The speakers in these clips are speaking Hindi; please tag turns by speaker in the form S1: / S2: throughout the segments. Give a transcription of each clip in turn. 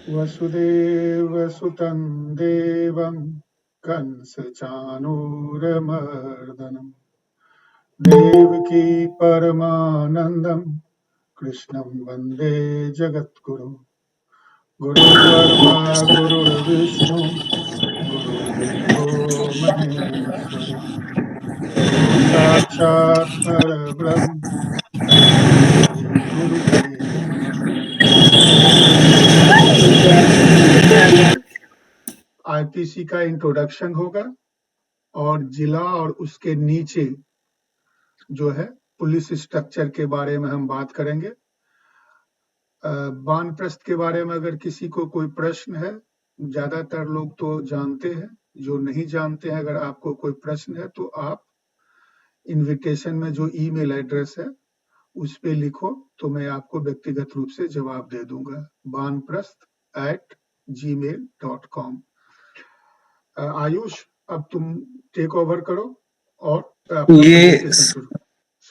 S1: वसुदेवसुतं देवं कंसचाणूरमर्दनं देवकी परमानन्दं कृष्णं वन्दे जगद्गुरुं। गुरुर्ब्रह्मा गुरुर्विष्णु गुरुर्देवो महेश्वरः गुरुः साक्षात् परब्रह्म तस्मै श्री गुरुवे नमः। आईपीसी का इंट्रोडक्शन होगा और जिला और उसके नीचे जो है पुलिस स्ट्रक्चर के बारे में हम बात करेंगे। वानप्रस्थ के बारे में अगर किसी को कोई प्रश्न है, ज्यादातर लोग तो जानते हैं, जो नहीं जानते हैं अगर आपको कोई प्रश्न है तो आप इनविटेशन में जो ईमेल एड्रेस है उस पे लिखो तो मैं आपको व्यक्तिगत रूप से जवाब दे दूंगा। banprasth@gmail.com। आयुष, अब तुम टेक ओवर करो और अपना
S2: ये
S1: प्रेजेंटेशन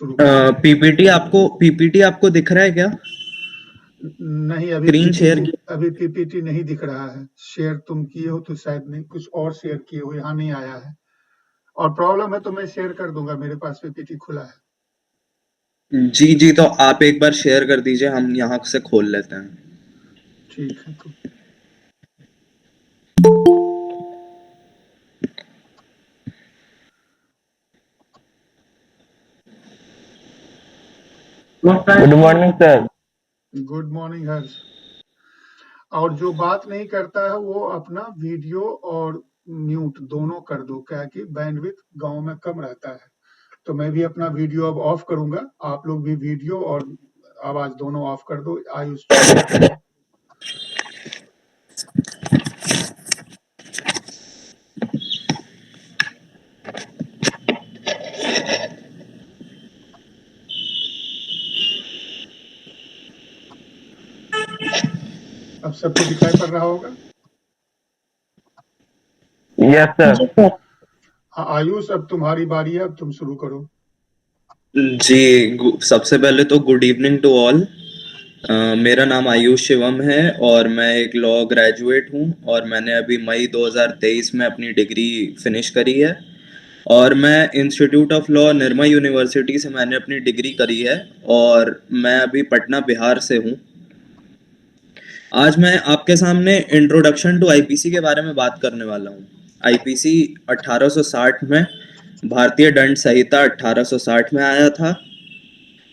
S1: शुरू करो।
S2: पीपीटी आपको दिख रहा है क्या?
S1: नहीं, अभी पीपीटी नहीं दिख रहा है। शेयर तुम किए हो तो शायद नहीं, कुछ और शेयर किए हो, यहाँ नहीं आया है। और प्रॉब्लम है तो मैं शेयर कर दूंगा, मेरे पास पीपीटी खुला है।
S2: जी, तो आप एक बार शेयर कर दीजिए, हम यहाँ से खोल लेते हैं।
S1: ठीक है तो
S3: good morning sir.
S1: Good morning Harsh. और जो बात नहीं करता है वो अपना वीडियो और म्यूट दोनों कर दो, क्या कि बैंडविड्थ गांव में कम रहता है। तो मैं भी अपना वीडियो अब ऑफ करूंगा, आप लोग भी वीडियो और आवाज दोनों ऑफ कर दो। आयुष करो। अब सबको दिखाई पड़ रहा होगा?
S3: Yes sir.
S1: हाँ आयुष, अब तुम्हारी बारी है, अब तुम शुरू करो।
S2: जी, सबसे पहले तो गुड इवनिंग टू ऑल। मेरा नाम आयुष शिवम है और मैं एक लॉ ग्रेजुएट हूँ और मैंने अभी मई 2023 में अपनी डिग्री फिनिश करी है। और मैं institute of law Nirma university से मैंने अपनी डिग्री करी है और मैं अभी पटना बिहार से हूँ। आज मैं आपके सामने इंट्रोडक्शन टू आईपीसी के बारे में बात करने वाला हूँ। आईपीसी 1860 में, भारतीय दंड संहिता 1860 में आया था।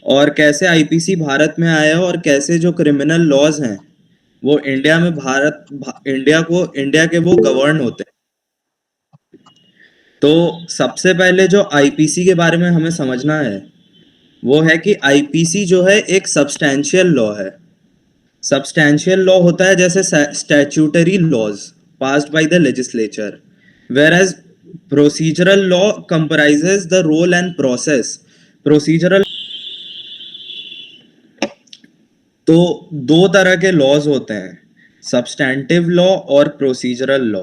S2: और कैसे आईपीसी भारत में आया और कैसे जो क्रिमिनल लॉज हैं वो इंडिया में इंडिया के वो गवर्न होते हैं। तो सबसे पहले जो आईपीसी के बारे में हमें समझना है वो है कि आईपीसी जो है एक सब्सटैंशियल लॉ है। सब्सटैंशियल लॉ होता है जैसे statutory laws passed by the legislature, whereas procedural law comprises the role and process. Procedural तो दो तरह के लॉज होते हैं, सब्सटैंटिव लॉ और प्रोसीजरल लॉ।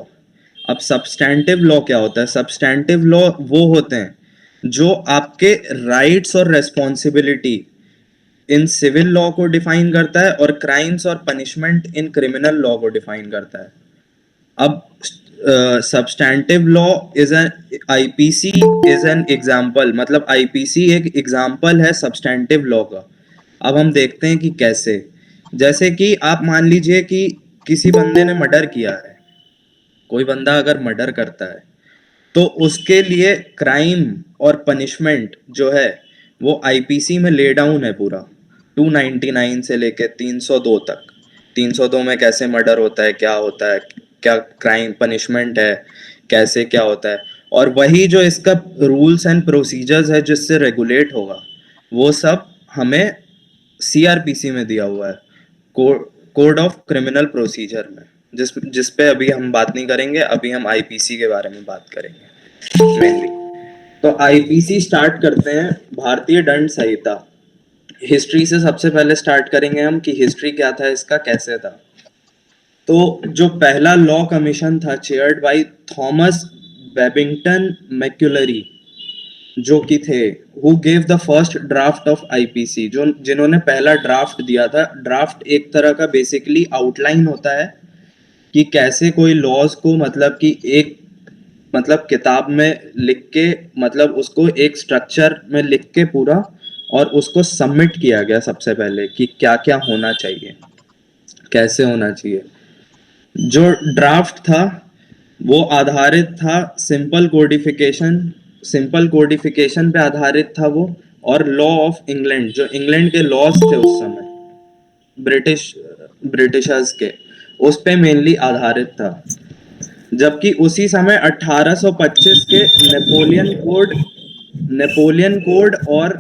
S2: अब सब्सटैंटिव लॉ क्या होता है? सब्सटैंटिव लॉ वो होते हैं जो आपके राइट्स और रेस्पॉन्सिबिलिटी इन सिविल लॉ को डिफाइन करता है और क्राइम्स और पनिशमेंट इन क्रिमिनल लॉ को डिफाइन करता है। अब substantive law is an IPC is an example, मतलब आईपीसी एक एग्जाम्पल है सब्सटैंटिव लॉ का। अब हम देखते हैं कि कैसे। जैसे कि आप मान लीजिए कि किसी बंदे ने मर्डर किया है, कोई बंदा अगर मर्डर करता है तो उसके लिए क्राइम और पनिशमेंट जो है वो आईपीसी में ले डाउन है पूरा, 299 से लेके 302 तक। 302 में कैसे मर्डर होता है, क्या होता है, क्या क्राइम पनिशमेंट है, कैसे क्या होता है। और वही जो इसका रूल्स एंड प्रोसीजर्स है जिससे रेगुलेट होगा वो सब हमें सीआरपीसी में दिया हुआ है, कोड ऑफ क्रिमिनल प्रोसीजर में, जिस पे अभी हम बात नहीं करेंगे। अभी हम आईपीसी के बारे में बात करेंगे मेनली। तो आईपीसी स्टार्ट करते हैं, भारतीय दंड संहिता। हिस्ट्री से सबसे पहले स्टार्ट करेंगे हम कि हिस्ट्री क्या था इसका, कैसे था। तो जो पहला लॉ कमीशन था चेयर्ड बाय थॉमस बेबिंगटन मैक्यूलरी, जो कि थे who gave the first draft of IPC, जो जिन्होंने पहला ड्राफ्ट दिया था। ड्राफ्ट एक तरह का बेसिकली आउटलाइन होता है कि कैसे कोई लॉज को मतलब कि एक मतलब किताब में लिख के मतलब उसको एक स्ट्रक्चर में लिख के पूरा और उसको सबमिट किया गया सबसे पहले कि क्या क्या होना चाहिए, कैसे होना चाहिए। जो ड्राफ्ट था वो आधारित था सिंपल कोडिफिकेशन पे आधारित था वो, और लॉ ऑफ इंग्लैंड, जो इंग्लैंड के लॉज थे उस समय ब्रिटिशर्स के, उस पे मेनली आधारित था। जबकि उसी समय 1825 के नेपोलियन कोड और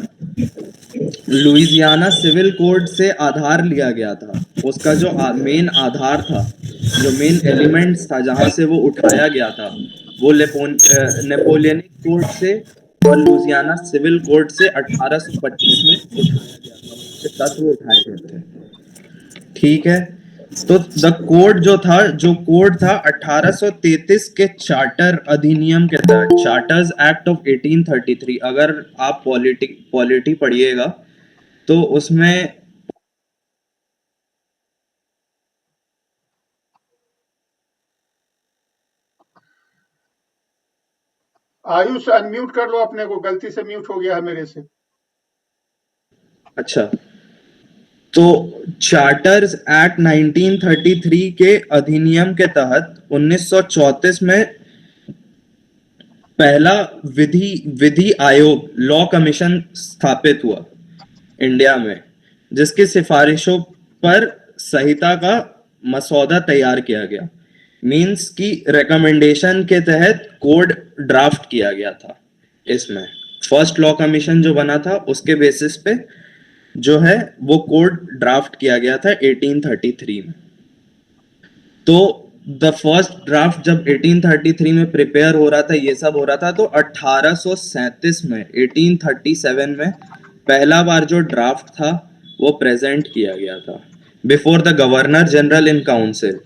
S2: लुइजियाना सिविल कोड से आधार लिया गया था। उसका जो मेन आधार था, जो मेन एलिमेंट्स था जहां से वो उठाया गया था, वो नेपोलियनिक कोड से और लुइजियाना सिविल कोड से 1825 में उठाया गया था, उसके तत्व उठाए गए थे। ठीक है, तो जो कोड था 1833 के चार्टर अधिनियम के तहत, चार्टर्स एक्ट ऑफ 1833। अगर आप पॉलिटी पढ़िएगा तो उसमें
S1: आयुष अनम्यूट कर लो अपने को, गलती से म्यूट हो गया है मेरे से।
S2: अच्छा, तो चार्टर्स एक्ट 1933 के अधिनियम के तहत 1934 में पहला विधि आयोग लॉ कमीशन स्थापित हुआ इंडिया में, जिसकी सिफारिशों पर संहिता का मसौदा तैयार किया गया। मींस की रिकमेंडेशन के तहत कोड ड्राफ्ट किया गया था। इसमें फर्स्ट लॉ कमीशन जो बना था उसके बेसिस पे जो है वो कोड ड्राफ्ट किया गया था 1833 में। तो द फर्स्ट ड्राफ्ट जब 1833 में प्रिपेयर हो रहा था, ये सब हो रहा था, तो 1837 में 1837 में पहला बार जो ड्राफ्ट था वो प्रेजेंट किया गया था before the governor general in council.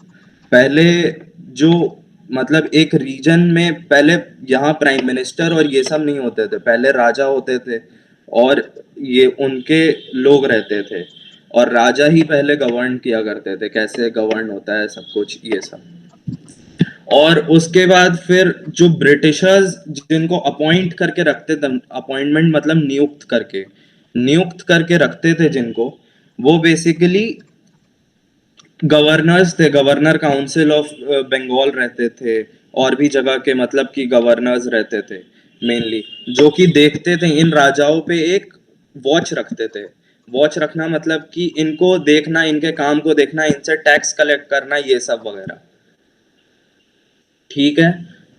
S2: पहले जो मतलब एक रीजन में पहले यहाँ प्राइम मिनिस्टर और ये सब नहीं होते थे, पहले राजा होते थे और ये उनके लोग रहते थे, और राजा ही पहले गवर्न किया करते थे, कैसे गवर्न होता है सब कुछ ये सब। और उसके बाद फिर जो ब्रिटिशर्स जिनको अपॉइंट करके रखते थे, अपॉइंटमेंट मतलब नियुक्त करके रखते थे जिनको, वो बेसिकली गवर्नर्स थे, गवर्नर काउंसिल ऑफ बंगाल रहते थे, और भी जगह के मतलब कि गवर्नर्स रहते थे मेनली, जो कि देखते थे इन राजाओं पे, एक वॉच रखते थे। वॉच रखना मतलब कि इनको देखना, इनके काम को देखना, इनसे टैक्स कलेक्ट करना, ये सब वगैरह। ठीक है,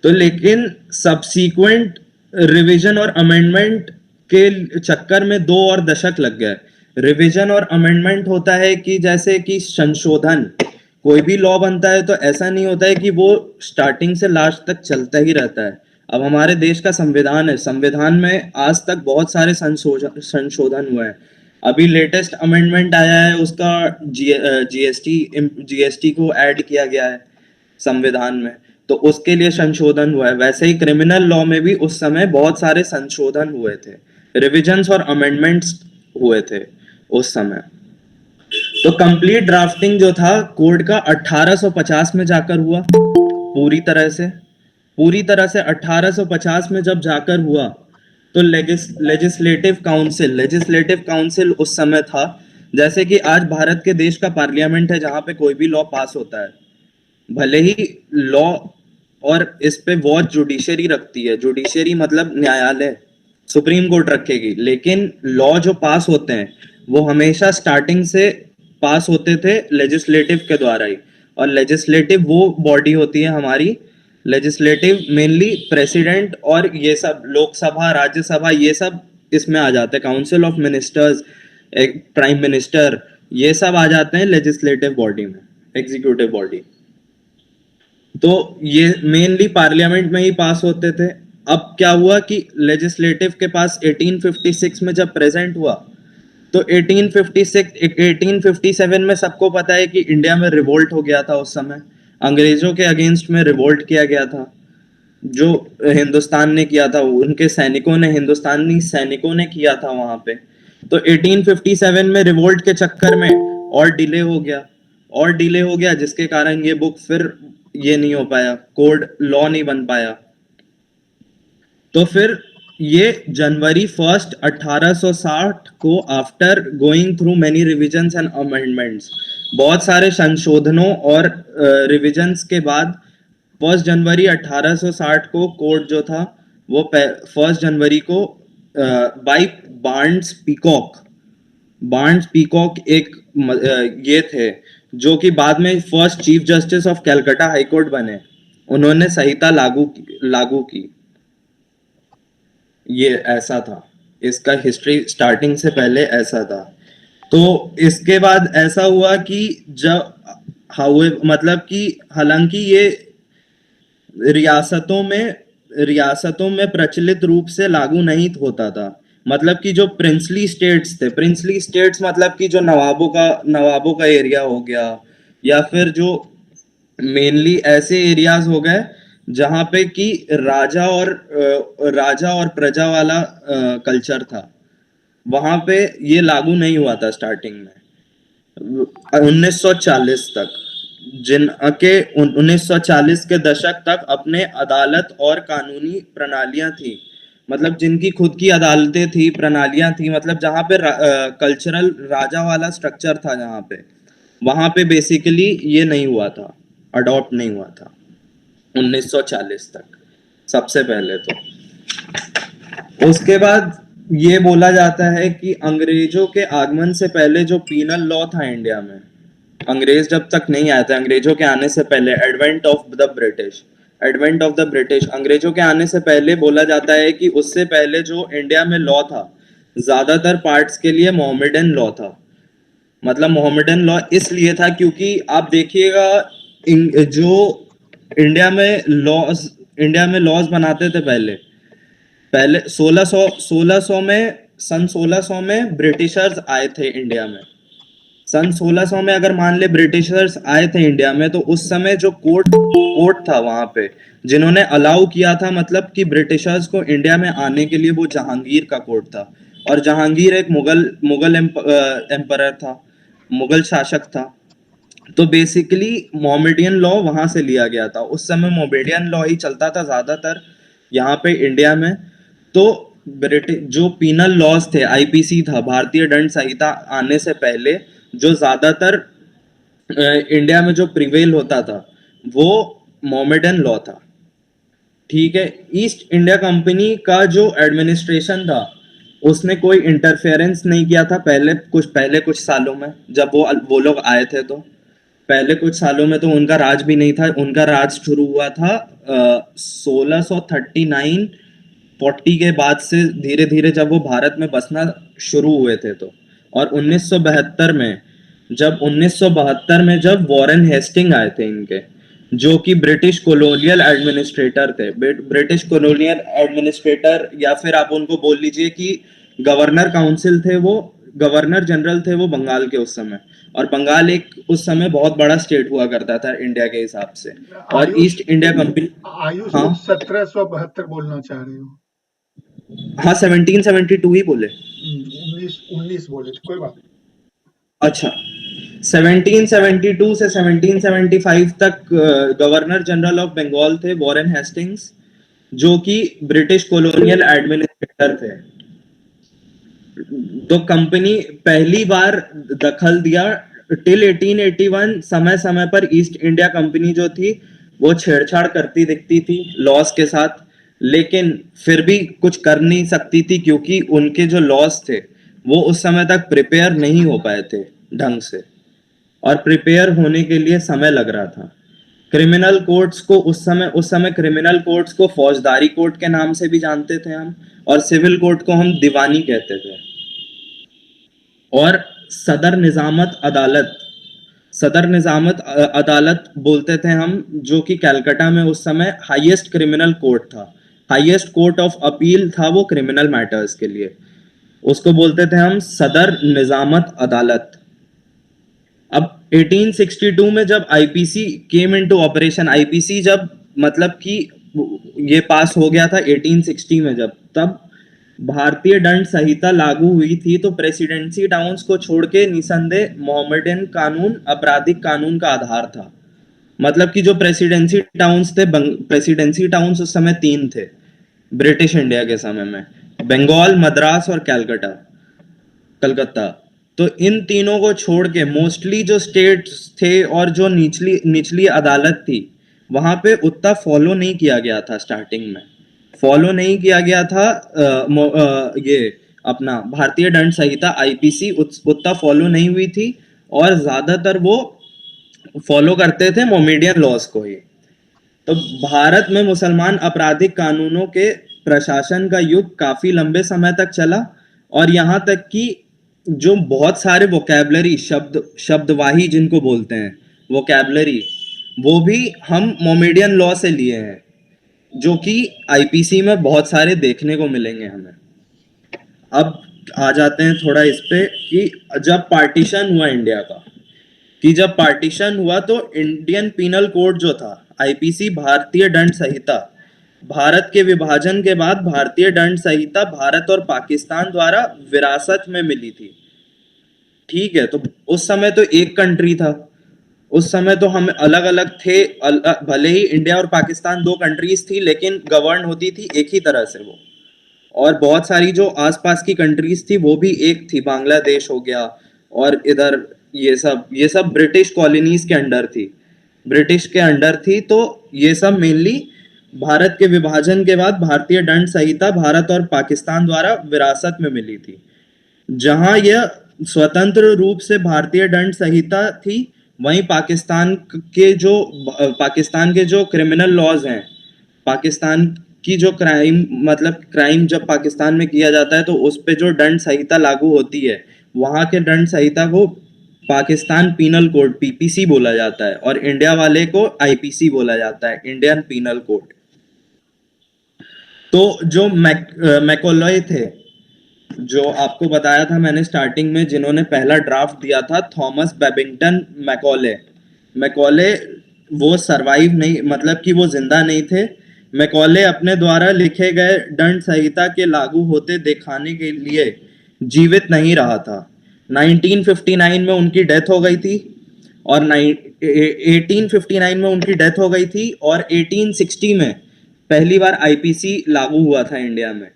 S2: तो लेकिन सब्सीक्वेंट रिवीजन और अमेंडमेंट के चक्कर में 2 और दशक लग गए। रिवीजन और अमेंडमेंट होता है कि जैसे कि संशोधन, कोई भी लॉ बनता है तो ऐसा नहीं होता है कि वो स्टार्टिंग से लास्ट तक चलता ही रहता है। अब हमारे देश का संविधान है, संविधान में आज तक बहुत सारे संशोधन हुए हैं। अभी लेटेस्ट अमेंडमेंट आया है, उसका जीएसटी को ऐड किया गया है संविधान में, तो उसके लिए संशोधन हुआ है। वैसे ही क्रिमिनल लॉ में भी उस समय बहुत सारे संशोधन हुए थे, रिविजन्स और अमेंडमेंट्स हुए थे उस समय। तो कंप्लीट ड्राफ्टिंग जो था कोड का 1850 में जाकर हुआ, पूरी तरह से 1850 में जब जाकर हुआ, तो लेजिस्लेटिव काउंसिल उस समय था जैसे कि आज भारत के देश का पार्लियामेंट है, जहां पे कोई भी लॉ पास होता है, भले ही लॉ और इस पे वॉच जुडिशरी रखती है, जुडिशरी मतलब न्यायालय, सुप्रीम कोर्ट रखेगी, लेकिन लॉ जो पास होते हैं वो हमेशा स्टार्टिंग से पास होते थे लेजिस्लेटिव के द्वारा ही। और लेजिस्लेटिव वो बॉडी होती है हमारी, लेजिस्लेटिव मेनली प्रेसिडेंट और ये सब लोकसभा, राज्यसभा, ये सब इसमें आ जाते हैं, काउंसिल ऑफ मिनिस्टर्स, एक प्राइम मिनिस्टर, ये सब आ जाते हैं लेजिस्लेटिव बॉडी में, एग्जीक्यूटिव बॉडी। तो ये मेनली पार्लियामेंट में ही पास होते थे। अब क्या हुआ कि लेजिस्लेटिव के पास 1856 में जब प्रेजेंट हुआ, तो 1857 में सबको पता है कि इंडिया में रिवोल्ट हो गया था उस समय, अंग्रेजों के अगेंस्ट में रिवोल्ट किया गया था, जो हिंदुस्तान ने किया था, उनके सैनिकों ने, हिंदुस्तानी सैनिकों ने किया था वहां पे। तो 1857 में रिवोल्ट के चक्कर में और डिले हो गया, और डिले हो गया, जिसके कारण ये बुक फिर ये नहीं हो पाया, कोड लॉ नहीं बन पाया। तो फिर ये जनवरी 1 1860 को, after going through many revisions and amendments, बहुत सारे संशोधनों और रिविजन्स के बाद 1 जनवरी 1860 को कोड जो था वो 1 जनवरी को बाई बार्न्स पीकॉक एक ये थे जो कि बाद में first chief justice of Calcutta high court बने। उन्होंने संहिता लागू की। ये ऐसा था, इसका हिस्ट्री स्टार्टिंग से पहले ऐसा था। तो इसके बाद ऐसा हुआ कि जब मतलब कि हालांकि ये रियासतों में प्रचलित रूप से लागू नहीं होता था। मतलब कि जो प्रिंसली स्टेट्स थे, प्रिंसली स्टेट्स मतलब कि जो नवाबों का एरिया हो गया, या फिर जो मेनली ऐसे एरियाज हो गए जहां पे कि राजा और प्रजा वाला कल्चर था, वहां पे ये लागू नहीं हुआ था स्टार्टिंग में 1940 तक। 1940 के दशक तक अपने अदालत और कानूनी प्रणालियां थी, मतलब जिनकी खुद की अदालतें थी, प्रणालियां थी, मतलब जहां पे कल्चरल राजा वाला स्ट्रक्चर था, जहां पे वहां पे बेसिकली ये नहीं हुआ था, अडॉप्ट नहीं हुआ था 1940 तक सबसे पहले। तो उसके बाद ये बोला जाता है कि अंग्रेजों के आगमन से पहले जो पीनल लॉ था इंडिया में, अंग्रेज जब तक नहीं आए थे, अंग्रेजों के आने से पहले, एडवेंट ऑफ द ब्रिटिश, अंग्रेजों के आने से पहले बोला जाता है कि उससे पहले जो इंडिया में लॉ था ज्यादातर पार्ट्स के लिए मोहम्मडन लॉ था। मतलब मोहम्मडन लॉ इसलिए था क्योंकि आप देखिएगा जो इंडिया में लॉज बनाते थे पहले 1600 में, सन 1600 में ब्रिटिशर्स आए थे इंडिया में। सन 1600 में अगर मान ले ब्रिटिशर्स आए थे इंडिया में, तो उस समय जो कोर्ट था वहां पे, जिन्होंने अलाउ किया था, मतलब कि ब्रिटिशर्स को इंडिया में आने के लिए, वो जहांगीर का कोर्ट था। और जहांगीर एक मुगल एम्परर था, मुगल शासक था। तो बेसिकली मोहम्मडियन लॉ वहां से लिया गया था। उस समय मोहम्मडियन लॉ ही चलता था ज्यादातर यहाँ पे इंडिया में। तो ब्रिटिश जो पीनल लॉज थे, आईपीसी था, भारतीय दंड संहिता आने से पहले, जो ज्यादातर इंडिया में जो प्रिवेल होता था वो मोहम्मडन लॉ था। ठीक है। ईस्ट इंडिया कंपनी का जो एडमिनिस्ट्रेशन था, उसने कोई इंटरफेरेंस नहीं किया था पहले कुछ सालों में, जब वो लोग आए थे। तो पहले कुछ सालों में तो उनका राज भी नहीं था। उनका राज शुरू हुआ था 1639 40 के बाद से, धीरे धीरे जब वो भारत में बसना शुरू हुए थे। तो और 1972 में जब वॉरेन हेस्टिंग आए थे इनके, जो कि ब्रिटिश कॉलोनियल एडमिनिस्ट्रेटर थे, ब्रिटिश कॉलोनियल एडमिनिस्ट्रेटर, या फिर आप उनको बोल लीजिए कि गवर्नर काउंसिल थे, वो गवर्नर जनरल थे वो बंगाल के उस समय। और बंगाल एक उस समय बहुत बड़ा स्टेट हुआ करता था इंडिया के हिसाब से। और ईस्ट इंडिया कंपनी,
S1: आयुष
S2: हाँ
S1: तुम 1772 बोलना चाह रहे हो?
S2: हाँ 1772 ही बोले।
S1: 19 बोले थे, कोई बात।
S2: अच्छा, 1772 से 1775 तक गवर्नर जनरल ऑफ बंगाल थे वॉरेन हेस्टिंग्स, जो कि ब्रिटिश कॉलोनियल एडमिनिस्ट्रेटर थे। तो कंपनी पहली बार दखल दिया टिल 1881। समय समय पर ईस्ट इंडिया कंपनी जो थी वो छेड़छाड़ करती दिखती थी लॉस के साथ, लेकिन फिर भी कुछ कर नहीं सकती थी, क्योंकि उनके जो लॉस थे वो उस समय तक प्रिपेयर नहीं हो पाए थे ढंग से, और प्रिपेयर होने के लिए समय लग रहा था। क्रिमिनल कोर्ट्स को उस समय क्रिमिनल कोर्ट्स को फौजदारी कोर्ट के नाम से भी जानते थे हम, और सिविल कोर्ट को हम दीवानी कहते थे। और सदर निजामत अदालत बोलते थे हम, जो कि कलकत्ता में उस समय हाईएस्ट क्रिमिनल कोर्ट था, हाईएस्ट कोर्ट ऑफ अपील था वो क्रिमिनल मैटर्स के लिए। उसको बोलते थे हम सदर निजामत अदालत। अब 1862 में जब IPC came into operation, IPC जब मतलब कि ये पास हो गया था 1860 में, जब तब भारतीय दंड संहिता लागू हुई थी तो प्रेसिडेंसी टाउन्स को छोड़ के निसंदेह मोहम्मडन कानून आपराधिक कानून का आधार था। मतलब कि जो प्रेसिडेंसी टाउन्स थे, प्रेसिडेंसी टाउन्स उस समय 3 थे ब्रिटिश इंडिया के समय में, बंगाल, मद्रास और कलकत्ता। तो इन तीनों को छोड़ के मोस्टली जो स्टेट्स थे और जो निचली निचली अदालत थी वहां पे उतना फॉलो नहीं किया गया था। स्टार्टिंग में फॉलो नहीं किया गया था ये अपना भारतीय दंड संहिता आईपीसी उतना फॉलो नहीं हुई थी और ज्यादातर वो फॉलो करते थे मोमेडियन लॉज को ही। तो भारत में मुसलमान आपराधिक कानूनों के प्रशासन का युग काफी लंबे समय तक चला और यहाँ तक कि जो बहुत सारे वोकैबलरी शब्दवाही जिनको बोलते हैं वोकैबलरी, वो भी हम मोमेडियन लॉ से लिए हैं, जो कि आईपीसी में बहुत सारे देखने को मिलेंगे हमें। अब आ जाते हैं थोड़ा इस पे कि जब पार्टीशन हुआ इंडिया का, कि जब पार्टीशन हुआ तो इंडियन पीनल कोड जो था आईपीसी, भारतीय दंड संहिता, भारत के विभाजन के बाद भारतीय दंड संहिता भारत और पाकिस्तान द्वारा विरासत में मिली थी। ठीक है, तो उस समय तो एक कंट्री था, उस समय तो हम अलग अलग थे, भले ही इंडिया और पाकिस्तान 2 कंट्रीज थी लेकिन गवर्न होती थी एक ही तरह से वो। और बहुत सारी जो आसपास की कंट्रीज थी वो भी एक थी, बांग्लादेश हो गया और इधर ये सब ब्रिटिश कॉलोनीज के अंडर थी, ब्रिटिश के अंडर थी। तो ये सब मेनली भारत के विभाजन के बाद भारतीय दंड संहिता भारत और पाकिस्तान द्वारा विरासत में मिली थी। जहां यह स्वतंत्र रूप से भारतीय दंड संहिता थी, वहीं पाकिस्तान के जो क्रिमिनल लॉज हैं, पाकिस्तान की जो क्राइम जब पाकिस्तान में किया जाता है तो उस पे जो दंड संहिता लागू होती है, वहां के दंड संहिता को पाकिस्तान पीनल कोड पीपीसी बोला जाता है और इंडिया वाले को आईपीसी बोला जाता है, इंडियन पीनल कोड। तो जो मैकॉलॉय थे, जो आपको बताया था मैंने स्टार्टिंग में, जिन्होंने पहला ड्राफ्ट दिया था, थॉमस बेबिंगटन मैकॉले वो सरवाइव नहीं, मतलब कि वो जिंदा नहीं थे। मैकॉले अपने द्वारा लिखे गए दंड संहिता के लागू होते दिखाने के लिए जीवित नहीं रहा था। 1959 में उनकी डेथ हो गई थी और 1859 में उनकी डेथ हो गई थी और 1860 में पहली बार आईपीसी लागू हुआ था इंडिया में।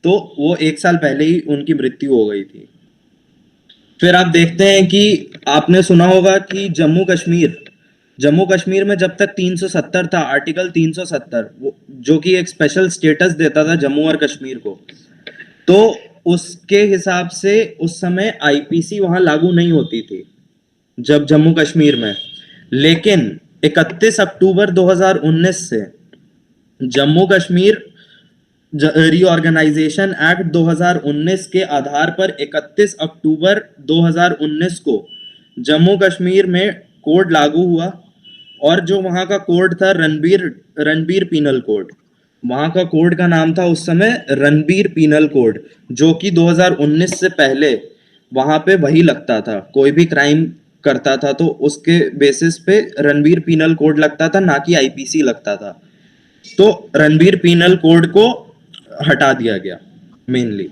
S2: तो वो 1 साल पहले ही उनकी मृत्यु हो गई थी। फिर आप देखते हैं कि आपने सुना होगा कि जम्मू कश्मीर में जब तक 370 था, आर्टिकल 370, जो कि एक स्पेशल स्टेटस देता था जम्मू और कश्मीर को, तो उसके हिसाब से उस समय आईपीसी वहां लागू नहीं होती थी जब जम्मू कश्मीर में। लेकिन 31 अक्टूबर 2019 से जम्मू कश्मीर रीऑर्गेनाइजेशन एक्ट 2019 के आधार पर 31 अक्टूबर 2019 को जम्मू कश्मीर में कोड लागू हुआ और जो वहां का कोड था रणबीर पीनल कोड, वहां का कोड का नाम था उस समय रणबीर पीनल कोड, जो कि 2019 से पहले वहां पे वही लगता था। कोई भी क्राइम करता था तो उसके बेसिस पे रणबीर पीनल कोड लगता था, ना कि आईपीसी लगता था। तो रणबीर पीनल कोड को हटा दिया गया मेनली।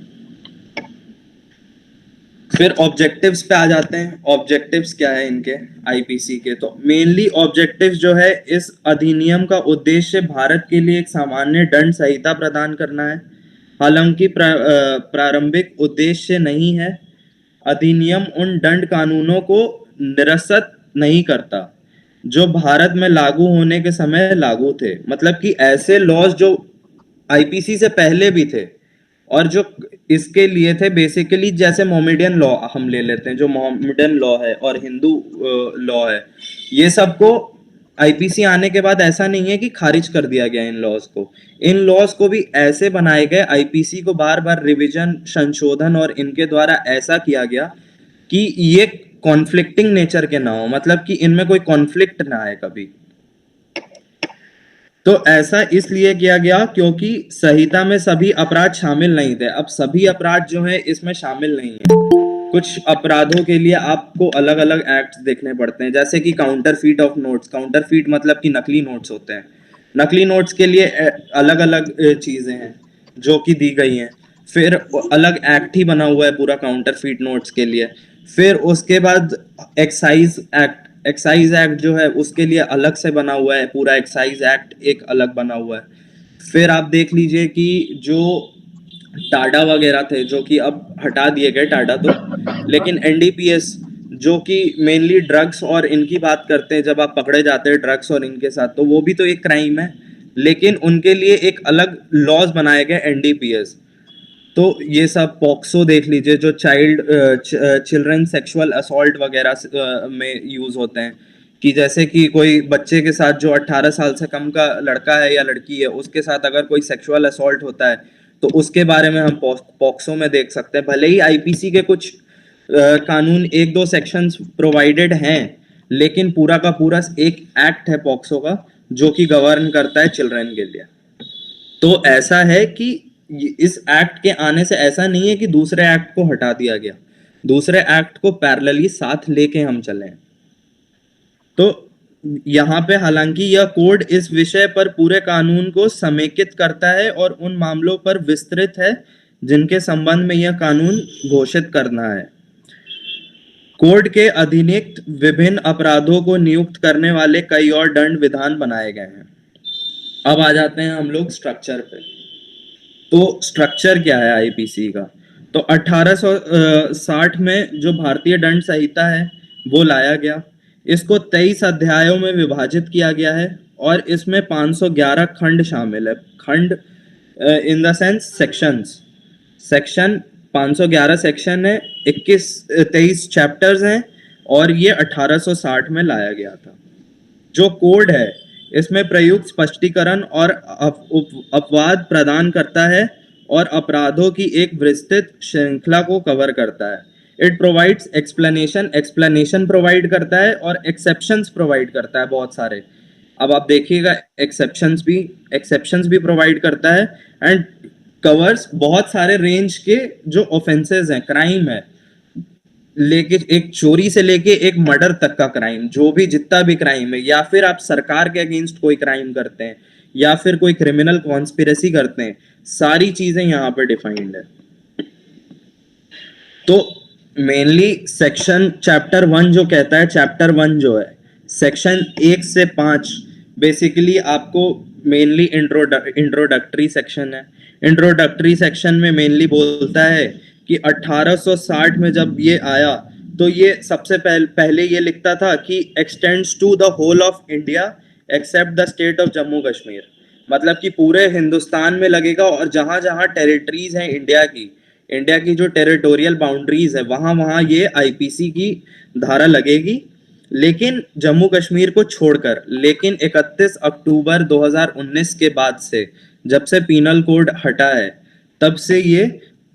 S2: फिर ऑब्जेक्टिव्स पे आ जाते हैं। ऑब्जेक्टिव्स क्या है इनके आईपीसी के? तो मेनली ऑब्जेक्टिव्स जो है, इस अधिनियम का उद्देश्य भारत के लिए एक सामान्य दंड संहिता प्रदान करना है। हालांकि प्रारंभिक उद्देश्य नहीं है। अधिनियम उन दंड कानूनों को निरस्त नहीं करता जो भारत में लागू होने के समय लागू थे। मतलब कि ऐसे लॉज जो आईपीसी से पहले भी थे और जो इसके लिए थे, बेसिकली जैसे मोमेडियन लॉ हम ले लेते हैं, जो मोमेडियन लॉ है और हिंदू लॉ है, ये सबको आईपीसी आने के बाद ऐसा नहीं है कि खारिज कर दिया गया इन लॉज को। इन लॉज को भी ऐसे बनाए गए, आईपीसी को बार बार रिवीजन, संशोधन और इनके द्वारा ऐसा किया गया कि ये कॉन्फ्लिक्टिंग नेचर के ना हो, मतलब कि इनमें कोई कॉन्फ्लिक्ट ना आए कभी। तो ऐसा इसलिए किया गया क्योंकि संहिता में सभी अपराध शामिल नहीं थे। अब सभी अपराध जो है इसमें शामिल नहीं है। कुछ अपराधों के लिए आपको अलग अलग एक्ट्स देखने पड़ते हैं, जैसे कि काउंटरफीट ऑफ नोट्स। काउंटरफीट मतलब कि नकली नोट्स होते हैं। नकली नोट्स के लिए अलग अलग चीजें हैं जो कि दी गई हैं। फिर अलग एक्ट ही बना हुआ है पूरा काउंटरफीट नोट्स के लिए। फिर उसके बाद एक्साइज एक्ट जो है उसके लिए अलग से बना हुआ है, पूरा एक्साइज एक्ट एक अलग बना हुआ है। फिर आप देख लीजिए कि जो टाडा वगैरह थे, जो कि अब हटा दिए गए टाडा तो, लेकिन एनडीपीएस जो कि मेनली ड्रग्स और इनकी बात करते हैं, जब आप पकड़े जाते हैं ड्रग्स और इनके साथ, तो वो भी तो एक क्राइम है, लेकिन उनके लिए एक अलग लॉज बनाए गए एनडीपीएस। तो ये सब पॉक्सो देख लीजिए, जो चिल्ड्रन सेक्सुअल असॉल्ट वगैरह में यूज होते हैं, कि जैसे कि कोई बच्चे के साथ जो 18 साल से कम का लड़का है या लड़की है, उसके साथ अगर कोई सेक्सुअल असॉल्ट होता है तो उसके बारे में हम पॉक्सो में देख सकते हैं। भले ही आईपीसी के कुछ कानून एक दो सेक्शंस प्रोवाइडेड हैं, लेकिन पूरा का पूरा एक एक्ट है पॉक्सो का जो कि गवर्न करता है चिल्ड्रन के लिए। तो ऐसा है कि इस एक्ट के आने से ऐसा नहीं है कि दूसरे एक्ट को हटा दिया गया, दूसरे एक्ट को पैरेलली साथ लेके हम चले। तो यहाँ पे हालांकि यह कोड इस विषय पर पूरे कानून को समेकित करता है और उन मामलों पर विस्तृत है जिनके संबंध में यह कानून घोषित करना है। कोड के अधीनस्थ विभिन्न अपराधों को नियुक्त करने वाले कई और दंड विधान बनाए गए हैं। अब आ जाते हैं हम लोग स्ट्रक्चर पे। तो स्ट्रक्चर क्या है आईपीसी का? तो 1860 में जो भारतीय दंड संहिता है वो लाया गया। इसको 23 अध्यायों में विभाजित किया गया है और इसमें 511 खंड शामिल है। खंड in the sense sections. Section 511 section है, 23 चैप्टर्स हैं और ये 1860 में लाया गया था। जो कोड है इसमें प्रयुक्त स्पष्टीकरण और अपवाद प्रदान करता है और अपराधों की एक विस्तृत श्रृंखला को कवर करता है। इट प्रोवाइड्स एक्सप्लेनेशन प्रोवाइड करता है और एक्सेप्शंस प्रोवाइड करता है बहुत सारे। अब आप देखिएगा एक्सेप्शंस भी प्रोवाइड करता है एंड कवर्स बहुत सारे रेंज के जो ऑफेंसेस हैं, क्राइम है, लेके एक चोरी से लेके एक मर्डर तक का क्राइम, जो भी जितना भी क्राइम है, या फिर आप सरकार के अगेंस्ट कोई क्राइम करते हैं या फिर कोई क्रिमिनल कॉन्स्पिरेसी करते हैं, सारी चीजें यहाँ पे डिफाइंड है। तो मेनली सेक्शन चैप्टर 1 जो कहता है, चैप्टर 1 जो है सेक्शन 1 से 5 बेसिकली आपको मेनली इंट्रोडक्टरी सेक्शन है। इंट्रोडक्टरी सेक्शन में मेनली बोलता है कि 1860 में जब ये आया तो ये सबसे पहले ये लिखता था कि extends to the whole of India except the state of Jammu Kashmir, मतलब कि पूरे हिंदुस्तान में लगेगा और जहां जहां टेरिटरीज हैं इंडिया की जो टेरिटोरियल बाउंड्रीज है वहां वहां ये आईपीसी की धारा लगेगी, लेकिन जम्मू कश्मीर को छोड़कर। लेकिन 31 अक्टूबर 2019 के बाद से, जब से पीनल कोड हटा है, तब से ये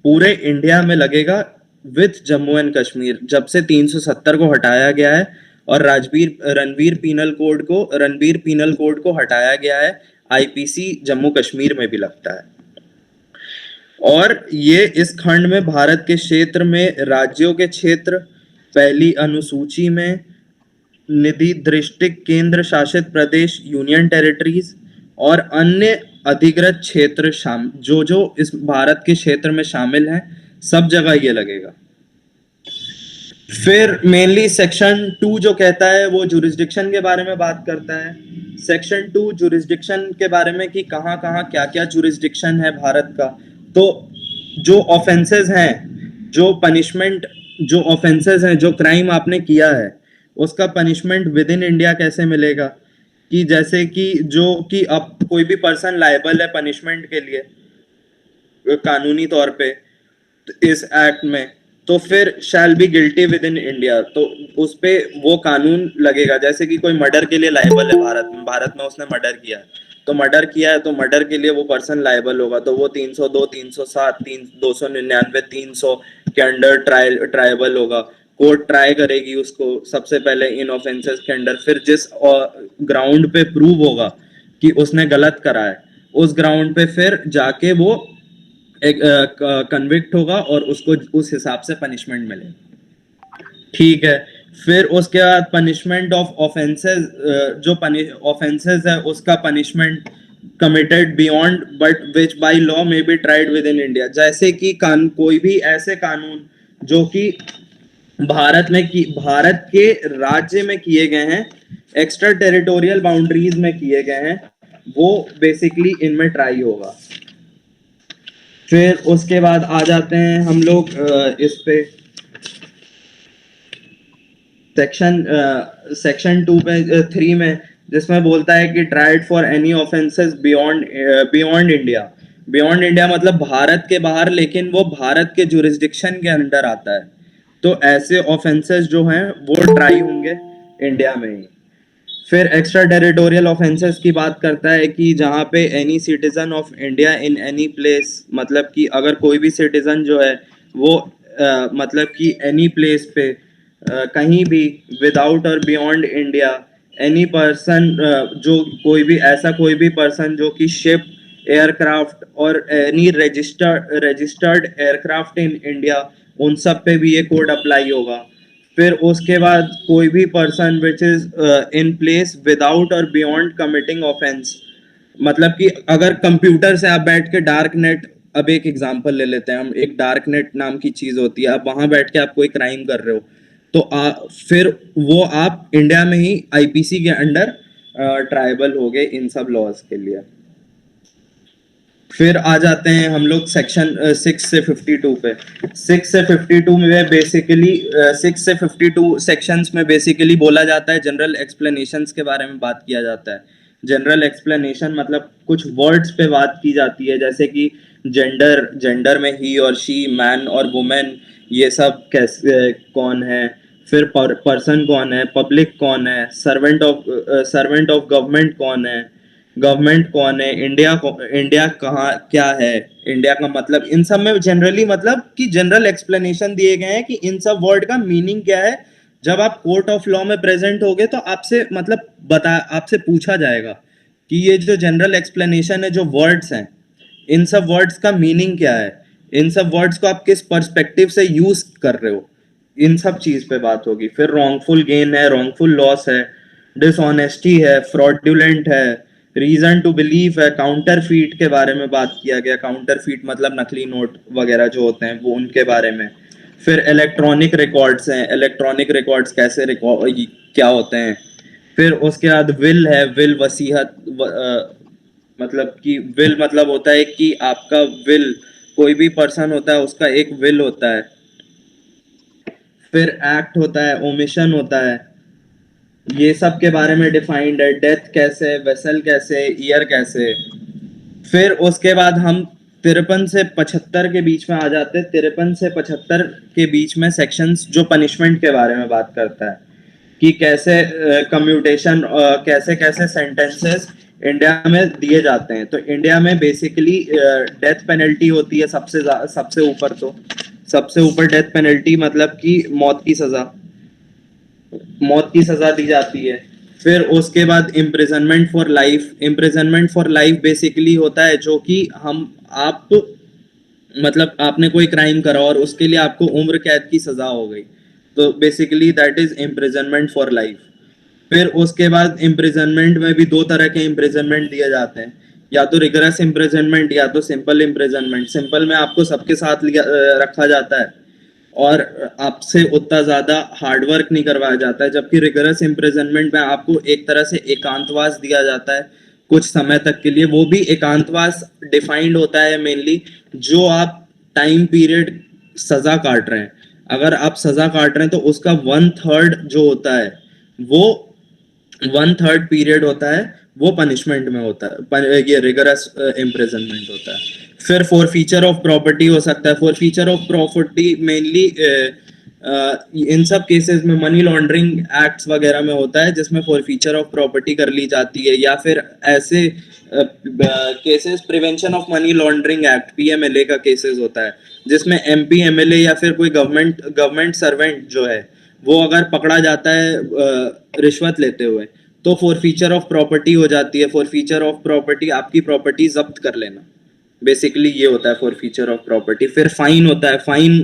S2: पूरे इंडिया में लगेगा विथ जम्मू एंड कश्मीर, जब से 370 को हटाया गया है और रणवीर पीनल कोड को हटाया गया है, आईपीसी जम्मू कश्मीर में भी लगता है। और ये इस खंड में भारत के क्षेत्र में राज्यों के क्षेत्र, पहली अनुसूची में निधि दृष्टिक केंद्र शासित प्रदेश यूनियन टेरिटरीज और अन्य अधिकृत क्षेत्र जो इस भारत के क्षेत्र में शामिल हैं, सब जगह ये लगेगा। फिर मेनली सेक्शन 2 जो कहता है वो जुरिस्डिक्शन के बारे में बात करता है। सेक्शन 2 जुरिस्डिक्शन के बारे में कि कहाँ कहाँ क्या क्या जुरिस्डिक्शन है भारत का। तो जो ऑफेंसेस हैं, जो ऑफेंसेस हैं, जो क्राइम आपने किया है, उसका पनिशमेंट विद इन इंडिया कैसे मिलेगा, कि जैसे कि अब कोई भी पर्सन लायबल है पनिशमेंट के लिए कानूनी तौर पे इस एक्ट में, तो फिर shall be guilty with in India, तो उस पे वो कानून लगेगा। जैसे कि कोई मर्डर के लिए लायबल है भारत में उसने मर्डर किया है, तो मर्डर के लिए वो पर्सन लायबल होगा, तो वो 302, 307, 299, 300 के अंडर ट्रायबल होगा। कोर्ट ट्राई करेगी उसको सबसे पहले इन ऑफेंसेस के अंडर, फिर जिस ग्राउंड पे प्रूव होगा कि उसने गलत करा है, उस ग्राउंड पे फिर जाके वो एक कन्विक्ट होगा और उसको उस हिसाब से पनिशमेंट मिलेगी। ठीक है, फिर उसके बाद पनिशमेंट ऑफ ऑफेंसेस, जो ऑफेंसेस है उसका punishment committed beyond but which by law may be tried within India. जैसे कि कोई भी ऐसे कानून जो कि भारत के राज्य में किए गए हैं, एक्स्ट्रा टेरिटोरियल बाउंड्रीज में किए गए हैं, वो बेसिकली इनमें ट्राई होगा। फिर उसके बाद आ जाते हैं हम लोग इस पे सेक्शन 2 पे 3 में, जिसमें बोलता है कि tried for any offences beyond India मतलब भारत के बाहर, लेकिन वो भारत के जुरिस्डिक्शन के अंडर आता है। तो ऐसे ऑफेंसेस जो हैं वो ट्राई होंगे इंडिया में ही। फिर एक्स्ट्रा टेरिटोरियल ऑफेंसेस की बात करता है कि जहाँ पे any citizen of India in any place, मतलब कि अगर कोई भी सिटीजन जो है वो मतलब कि एनी प्लेस पे कहीं भी विदाउट और बियॉन्ड इंडिया एनी पर्सन, जो कोई भी पर्सन जो कि शिप, एयरक्राफ्ट और any registered aircraft in India, उन सब पे भी ये कोड अप्लाई होगा। फिर उसके बाद कोई भी person which is in place without और बियॉन्ड कमिटिंग ऑफेंस, मतलब कि अगर कंप्यूटर से आप बैठ के डार्क नेट, अब एक एग्जांपल ले लेते हैं हम, एक डार्क नेट नाम की चीज होती है, आप वहां बैठ के आप कोई क्राइम कर रहे हो, तो फिर वो आप इंडिया में ही आईपीसी के अंडर ट्राइबल हो गए इन सब लॉज के लिए। फिर आ जाते हैं हम लोग सेक्शन 6 से 52 पे। 6 से 52 में बेसिकली 6 से 52 सेक्शंस में बेसिकली बोला जाता है, जनरल एक्सप्लेनेशंस के बारे में बात किया जाता है। जनरल एक्सप्लेनेशन मतलब कुछ वर्ड्स पे बात की जाती है, जैसे कि जेंडर में ही और शी, मैन और वुमेन, ये सब कैसे कौन है, फिर पर्सन कौन है, पब्लिक कौन है, सर्वेंट ऑफ गवर्नमेंट कौन है, गवर्नमेंट कौन है, इंडिया कहाँ क्या है, इंडिया का मतलब, इन सब में जनरली मतलब कि जनरल एक्सप्लेनेशन दिए गए हैं कि इन सब वर्ड का मीनिंग क्या है। जब आप कोर्ट ऑफ लॉ में प्रेजेंट होगे तो आपसे मतलब आपसे पूछा जाएगा कि ये जो जनरल एक्सप्लेनेशन है, जो वर्ड्स हैं, इन सब वर्ड्स का मीनिंग क्या है, इन सब वर्ड्स को आप किस पर्सपेक्टिव से यूज कर रहे हो, इन सब चीज पे बात होगी। फिर रॉन्गफुल गेन है, रॉन्गफुल लॉस है, डिसऑनेस्टी है, फ्रॉडुलेंट है, रीजन टू बिलीव है, काउंटर फीट के बारे में बात किया गया। काउंटर फीट मतलब नकली नोट वगैरह जो होते हैं वो, उनके बारे में। फिर इलेक्ट्रॉनिक रिकॉर्ड्स हैं, इलेक्ट्रॉनिक रिकॉर्ड्स कैसे क्या होते हैं। फिर उसके बाद विल है, विल वसीहत, मतलब कि विल मतलब होता है कि आपका विल, कोई भी पर्सन होता है उसका एक विल होता है। फिर एक्ट होता है, ओमिशन होता है, ये सब के बारे में डिफाइंड है। डेथ कैसे, वेसल कैसे, ईयर कैसे। फिर उसके बाद हम 53 से 75 के बीच में आ जाते हैं। 53 से 75 के बीच में सेक्शंस जो पनिशमेंट के बारे में बात करता है कि कैसे कम्यूटेशन, कैसे कैसे सेंटेंसेस इंडिया में दिए जाते हैं। तो इंडिया में बेसिकली डेथ पेनल्टी होती है सबसे ऊपर। तो सबसे ऊपर डेथ पेनल्टी मतलब कि मौत की सजा दी जाती है। फिर उसके बाद इम्प्रिजनमेंट फॉर लाइफ बेसिकली होता है जो कि आप मतलब आपने कोई क्राइम करा और उसके लिए आपको उम्र कैद की सजा हो गई, तो basically that is imprisonment for life. फिर उसके बाद इम्प्रिजनमेंट में भी दो तरह के इम्प्रिजनमेंट दिए जाते हैं, या तो रिगरस इम्प्रिजनमेंट या तो सिंपल इम्प्रिजनमेंट। सिंपल में आपको सबके साथ रखा जाता है और आपसे उतना ज्यादा हार्डवर्क नहीं करवाया जाता है, जबकि रिगरस इम्प्रिजनमेंट में आपको एक तरह से एकांतवास दिया जाता है कुछ समय तक के लिए। वो भी एकांतवास डिफाइंड होता है मेनली जो आप टाइम पीरियड सजा काट रहे हैं। अगर आप सजा काट रहे हैं तो उसका 1/3 जो होता है, वो 1/3 पीरियड होता है, वो पनिशमेंट में होता है, ये रिगरस इम्प्रिजनमेंट होता है। फिर फॉरफीचर ऑफ प्रॉपर्टी हो सकता है। फॉरफीचर ऑफ प्रॉपर्टी मेनली इन सब केसेस में मनी लॉन्ड्रिंग एक्ट्स वगैरह में होता है, जिसमें फॉरफीचर ऑफ प्रॉपर्टी कर ली जाती है। या फिर ऐसे cases prevention of money laundering act, PMLA का केसेस होता है, जिसमें एमपी एमएलए या फिर कोई गवर्नमेंट सर्वेंट जो है वो अगर पकड़ा जाता है रिश्वत लेते हुए, तो फॉरफीचर ऑफ प्रॉपर्टी हो जाती है। फॉरफीचर ऑफ प्रॉपर्टी, आपकी प्रॉपर्टी जब्त कर लेना, बेसिकली ये होता है फॉरफीचर ऑफ प्रॉपर्टी। फिर फाइन होता है। फाइन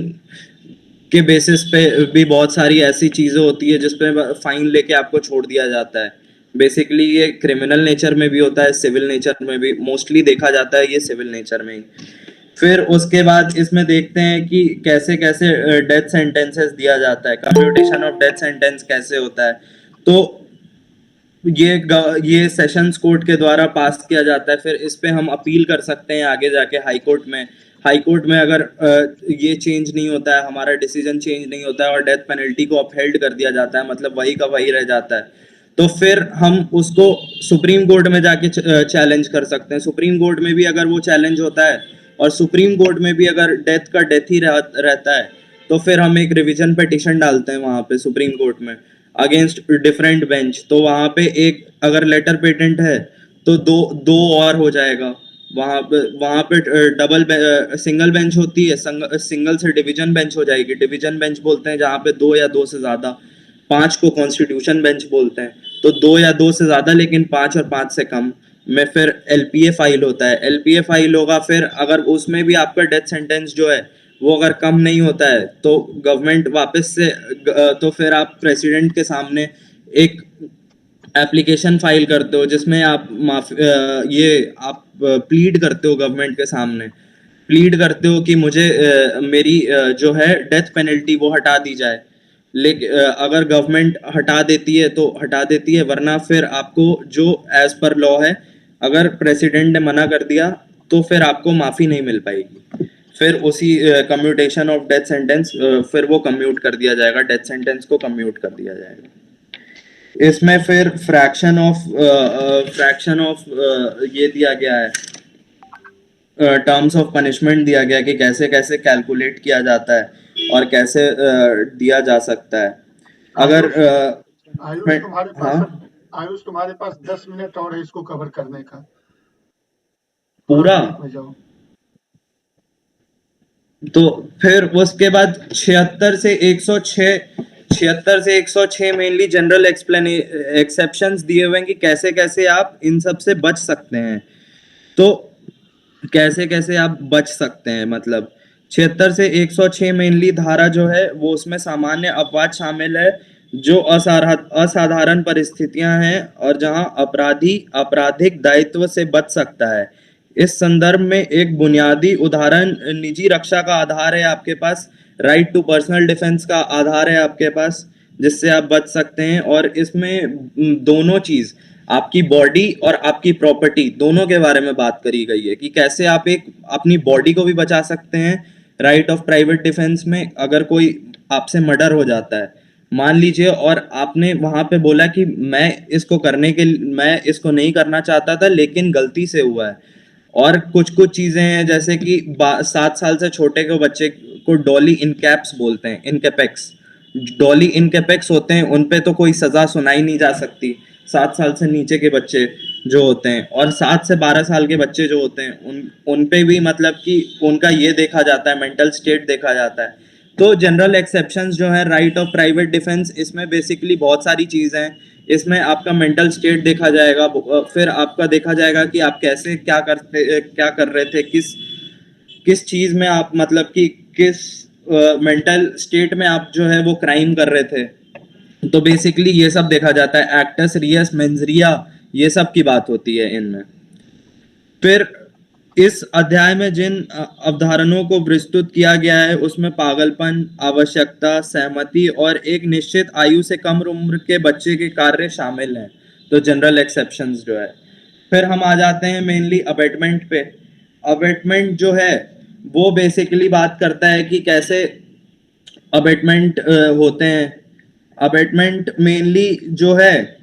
S2: के बेसिस पे भी बहुत सारी ऐसी चीजें होती है जिसपे फाइन लेके आपको छोड़ दिया जाता है। बेसिकली ये क्रिमिनल नेचर में भी होता है, सिविल नेचर में भी मोस्टली देखा जाता है, ये सिविल नेचर में ही। फिर उसके बाद इसमें देखते हैं कि कैसे कैसे डेथ सेंटेंसेस दिया जाता है, कम्यूटेशन ऑफ डेथ सेंटेंस कैसे होता है। तो ये सेशंस कोर्ट के द्वारा पास किया जाता है। फिर इस पे हम अपील कर सकते हैं आगे जाके हाई कोर्ट में। हाई कोर्ट में अगर ये चेंज नहीं होता है, हमारा डिसीजन चेंज नहीं होता है और डेथ पेनल्टी को अपहेल्ड कर दिया जाता है, मतलब वही का वही रह जाता है, तो फिर हम उसको सुप्रीम कोर्ट में जाके चैलेंज कर सकते हैं। सुप्रीम कोर्ट में भी अगर वो चैलेंज होता है और सुप्रीम कोर्ट में भी अगर डेथ का डेथ ही रहता है, तो फिर हम एक रिवीजन पिटिशन डालते हैं वहां पे सुप्रीम कोर्ट में अगेंस्ट डिफरेंट बेंच। तो वहां पे एक अगर लेटर पेटेंट है तो दो दो और हो जाएगा। वहां पे डबल सिंगल बेंच होती है, सिंगल से डिवीजन बेंच हो जाएगी। डिवीजन बेंच बोलते हैं जहां पे दो या दो से ज्यादा, पांच को कॉन्स्टिट्यूशन बेंच बोलते हैं। तो दो या दो से ज्यादा लेकिन पांच और पांच से कम में फिर एलपीए फाइल होता है। एलपीए फाइल होगा, फिर अगर उसमें भी आपका डेथ सेंटेंस जो है वो अगर कम नहीं होता है तो गवर्नमेंट वापस से तो फिर आप प्रेसिडेंट के सामने एक एप्लीकेशन फाइल करते हो जिसमें आप प्लीड करते हो गवर्नमेंट के सामने, प्लीड करते हो कि मुझे मेरी जो है डेथ पेनल्टी वो हटा दी जाए। लेकिन अगर गवर्नमेंट हटा देती है तो हटा देती है, वरना फिर आपको जो एज पर लॉ है, अगर प्रेसिडेंट ने मना कर दिया तो फिर आपको माफी नहीं मिल पाएगी। फिर उसी कम्यूटेशन ऑफ डेथ सेंटेंस फिर वो कम्यूट कर दिया जाएगा, डेथ सेंटेंस को कम्यूट कर दिया जाएगा। इसमें फिर फ्रैक्शन ऑफ ये दिया गया है, टर्म्स ऑफ पनिशमेंट दिया गया कि कैसे कैसे कैलकुलेट किया जाता है और कैसे दिया जा सकता है। अगर
S1: आयुष तुम्हारे पास
S2: हाँ
S1: आयुष तुम्हारे पास 10 मिनट और है इसको कवर करने का,
S2: पूरा।
S1: ब्रीफ में जाओ।
S2: तो फिर उसके बाद 76 से 106 मेनली जनरल एक्सेप्शंस दिए हुए हैं कि कैसे कैसे आप इन सब से बच सकते हैं। तो कैसे कैसे आप बच सकते हैं, मतलब 76 से 106 मेनली धारा जो है वो उसमें सामान्य अपवाद शामिल है, जो असाधारण परिस्थितियां हैं और जहां अपराधी आपराधिक दायित्व से बच सकता है। इस संदर्भ में एक बुनियादी उदाहरण निजी रक्षा का आधार है आपके पास, राइट टू पर्सनल डिफेंस का आधार है आपके पास, जिससे आप बच सकते हैं। और इसमें दोनों चीज, आपकी बॉडी और आपकी प्रॉपर्टी दोनों के बारे में बात करी गई है कि कैसे आप एक अपनी बॉडी को भी बचा सकते हैं। राइट ऑफ प्राइवेट डिफेंस में अगर कोई आपसे मर्डर हो जाता है मान लीजिए, और आपने वहां पे बोला कि मैं इसको नहीं करना चाहता था लेकिन गलती से हुआ है। और कुछ कुछ चीजें हैं जैसे कि 7 साल से छोटे के बच्चे को डॉली इनकैप्स बोलते हैं, इनकेपेक्स, डॉली इनकेपेक्स होते हैं, उन पे तो कोई सजा सुनाई नहीं जा सकती। 7 साल से नीचे के बच्चे जो होते हैं और 7 से 12 साल के बच्चे जो होते हैं उन पे भी मतलब कि उनका ये देखा जाता है, मेंटल स्टेट देखा जाता है। तो जनरल एक्सेप्शंस जो है राइट ऑफ प्राइवेट डिफेंस, इसमें बेसिकली बहुत सारी चीज़ें हैं। इसमें आपका मेंटल स्टेट देखा जाएगा, फिर आपका देखा जाएगा कि आप कैसे क्या कर रहे थे, किस चीज़ में आप मतलब कि किस मेंटल स्टेट में आप जो है वो क्राइम कर रहे थे। तो बेसिकली ये सब देखा जाता है, एक्टस रियस मेंजरिया, ये सब की बात होती है इनमें। फिर इस अध्याय में जिन अवधारणाओं को विस्तृत किया गया है उसमें पागलपन, आवश्यकता, सहमति और एक निश्चित आयु से कम उम्र के बच्चे के कार्य शामिल हैं। तो जनरल एक्सेप्शंस जो है। फिर हम आ जाते हैं मेनली अबेटमेंट पे। अबेटमेंट जो है वो बेसिकली बात करता है कि कैसे अबेटमेंट होते हैं। अबेटमेंट मेनली जो है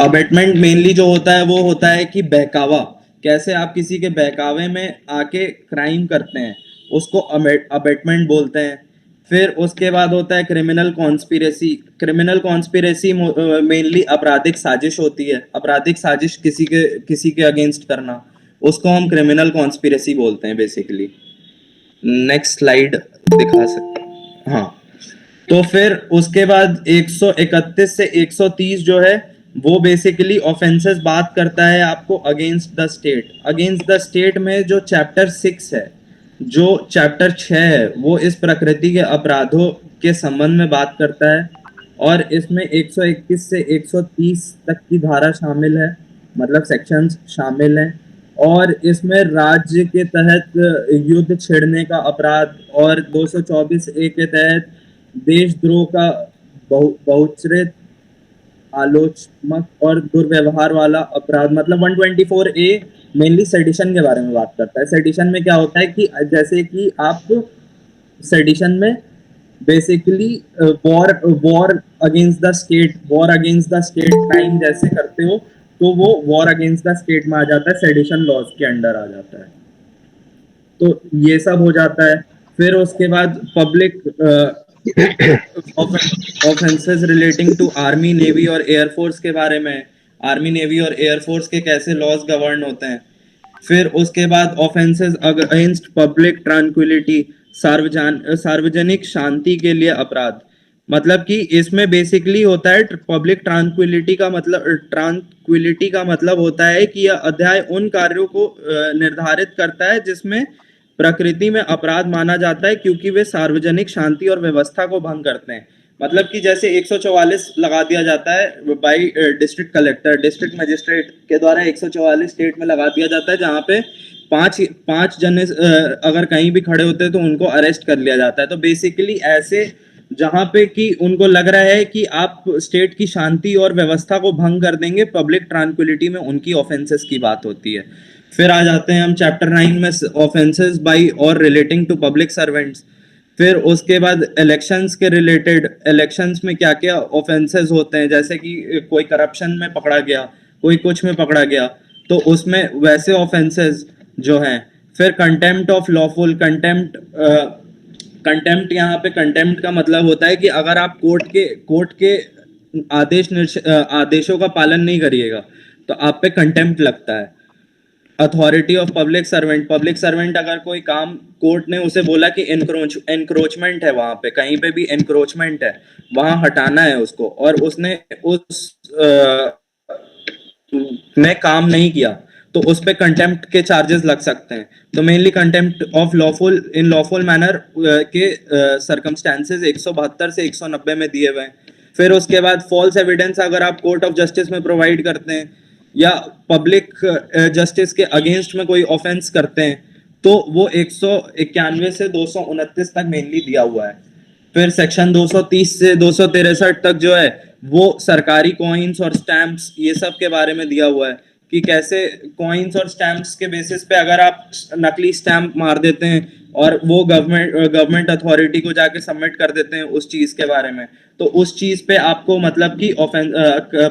S2: अबेटमेंट मेनली जो होता है वो होता है कि बहकावा, कैसे आप किसी के बहकावे में आके क्राइम करते हैं, उसको अबेटमेंट बोलते हैं। फिर उसके बाद होता है criminal conspiracy. Criminal conspiracy mainly आपराधिक साजिश होती है, आपराधिक साजिश किसी के अगेंस्ट करना, उसको हम क्रिमिनल कॉन्स्पिरेसी बोलते हैं बेसिकली। नेक्स्ट स्लाइड दिखा सकते हाँ। तो फिर उसके बाद 131 से 130 जो है वो बेसिकली ऑफेंसेस बात करता है आपको against the state. Against the state में जो चैप्टर 6 है, जो चैप्टर 6 है वो इस प्रकृति के अपराधों के संबंध में बात करता है और इसमें 121 से 130 तक की धारा शामिल है, मतलब सेक्शंस शामिल हैं। और इसमें राज्य के तहत युद्ध छेड़ने का अपराध और 224 ए के तहत देशद्रोह का बहुचरित आलोचनात्मक और दुर्व्यवहार वाला अपराध, मतलब 124 ए मेनली सेडिशन के बारे में बात करता है। सेडिशन में क्या होता है कि जैसे कि आप सेडिशन में basically war against the state crime जैसे करते हो, तो वो वॉर अगेंस्ट द स्टेट में आ जाता है, सेडिशन लॉज के अंडर आ जाता है। तो ये सब हो जाता है। फिर उसके बाद public offences relating to army, navy और एयरफोर्स के बारे में, आर्मी, नेवी और एयरफोर्स के कैसे लॉज गवर्न होते हैं। फिर उसके बाद ऑफेंसेस अगेंस्ट पब्लिक ट्रांक्विलिटी, सार्वजनिक शांति के लिए अपराध, मतलब कि इसमें बेसिकली होता है पब्लिक ट्रांक्विलिटी का मतलब होता है कि यह अध्याय उन कार्यों को निर्धारित करता है जिसमें प्रकृति में अपराध माना जाता है क्योंकि वे सार्वजनिक शांति और व्यवस्था को भंग करते हैं। मतलब कि जैसे 144 लगा दिया जाता है by district collector, district magistrate के द्वारा 144 स्टेट में लगा दिया जाता है, जहाँ पे पांच जने अगर कहीं भी खड़े होते हैं तो उनको अरेस्ट कर लिया जाता है। तो बेसिकली ऐसे जहां पे कि उनको लग रहा है कि आप स्टेट की शांति और व्यवस्था को भंग कर देंगे, पब्लिक ट्रांक्विलिटी में उनकी ऑफेंसेस की बात होती है। फिर आ जाते हैं हम चैप्टर 9 में, ऑफेंसेस बाई और रिलेटिंग टू पब्लिक सर्वेंट्स। फिर उसके बाद इलेक्शंस के रिलेटेड, इलेक्शंस में क्या क्या ऑफेंसेस होते हैं, जैसे कि कोई करप्शन में पकड़ा गया, कोई कुछ में पकड़ा गया, तो उसमें वैसे ऑफेंसेस जो हैं। फिर कंटेम्प्ट ऑफ लॉफुल, कंटेम्प्ट यहाँ पे कंटेम्प्ट का मतलब होता है कि अगर आप कोर्ट के आदेशों का पालन नहीं करिएगा तो आप पे कंटेम्प्ट लगता है। अथॉरिटी ऑफ पब्लिक सर्वेंट अगर कोई काम कोर्ट ने उसे बोला कि एनक्रोचमेंट है, वहां पे कहीं पे भी एनक्रोचमेंट है, वहां हटाना है उसको, और उसने उस में काम नहीं किया तो उस पे कंटेम्प्ट के चार्जेस लग सकते हैं। तो mainly contempt of lawful manner के सर्कमस्टेंसेस 172 से 190 में दिए हुए हैं। फिर उसके बाद फॉल्स एविडेंस अगर आप कोर्ट ऑफ जस्टिस में प्रोवाइड करते हैं या पब्लिक जस्टिस के अगेंस्ट में कोई ऑफेंस करते हैं तो वो 191 से 229 तक मेनली दिया हुआ है। फिर सेक्शन 230 से 263 तक जो है वो सरकारी कॉइन्स और स्टैम्प्स ये सब के बारे में दिया हुआ है कि कैसे कॉइन्स और स्टैम्प्स के बेसिस पे अगर आप नकली स्टैम्प मार देते हैं और वो गवर्नमेंट अथॉरिटी को जाके सबमिट कर देते हैं उस चीज के बारे में, तो उस चीज पे आपको मतलब कि